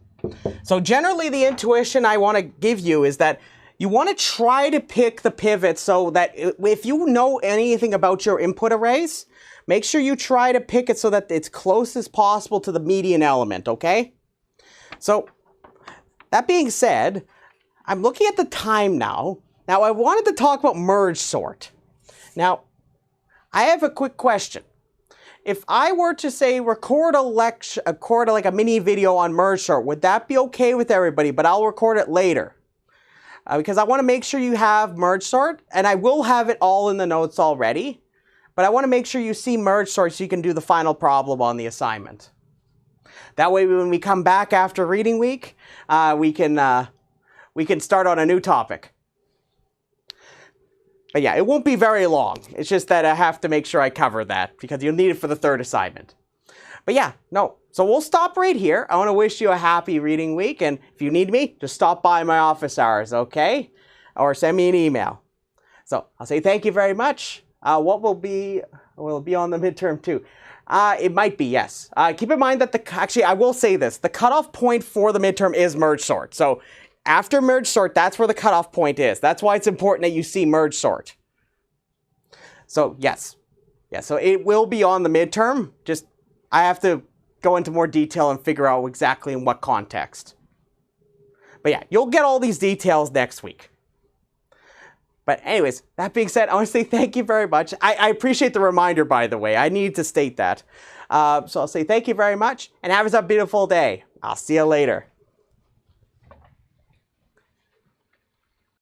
Speaker 1: So generally the intuition I want to give you is that you want to try to pick the pivot so that if you know anything about your input arrays, make sure you try to pick it so that it's close as possible to the median element, okay? So that being said, I'm looking at the time now. Now I wanted to talk about merge sort. Now, I have a quick question. If I were to say record like a mini video on merge sort, would that be okay with everybody? But I'll record it later. Because I want to make sure you have merge sort, and I will have it all in the notes already. But I want to make sure you see merge sort so you can do the final problem on the assignment. That way when we come back after reading week, we can start on a new topic. But yeah, it won't be very long. It's just that I have to make sure I cover that because you'll need it for the third assignment. But yeah, no. So we'll stop right here. I want to wish you a happy reading week. And if you need me, just stop by my office hours, okay? Or send me an email. So I'll say thank you very much. What will it be on the midterm too? It might be, yes. Keep in mind that actually, I will say this. The cutoff point for the midterm is merge sort. So after merge sort, that's where the cutoff point is. That's why it's important that you see merge sort. So yes. Yeah, so it will be on the midterm. Just, I have to go into more detail and figure out exactly in what context. But yeah, you'll get all these details next week. But anyways, that being said, I want to say thank you very much. I appreciate the reminder, by the way. I need to state that. So I'll say thank you very much and have a beautiful day. I'll see you later.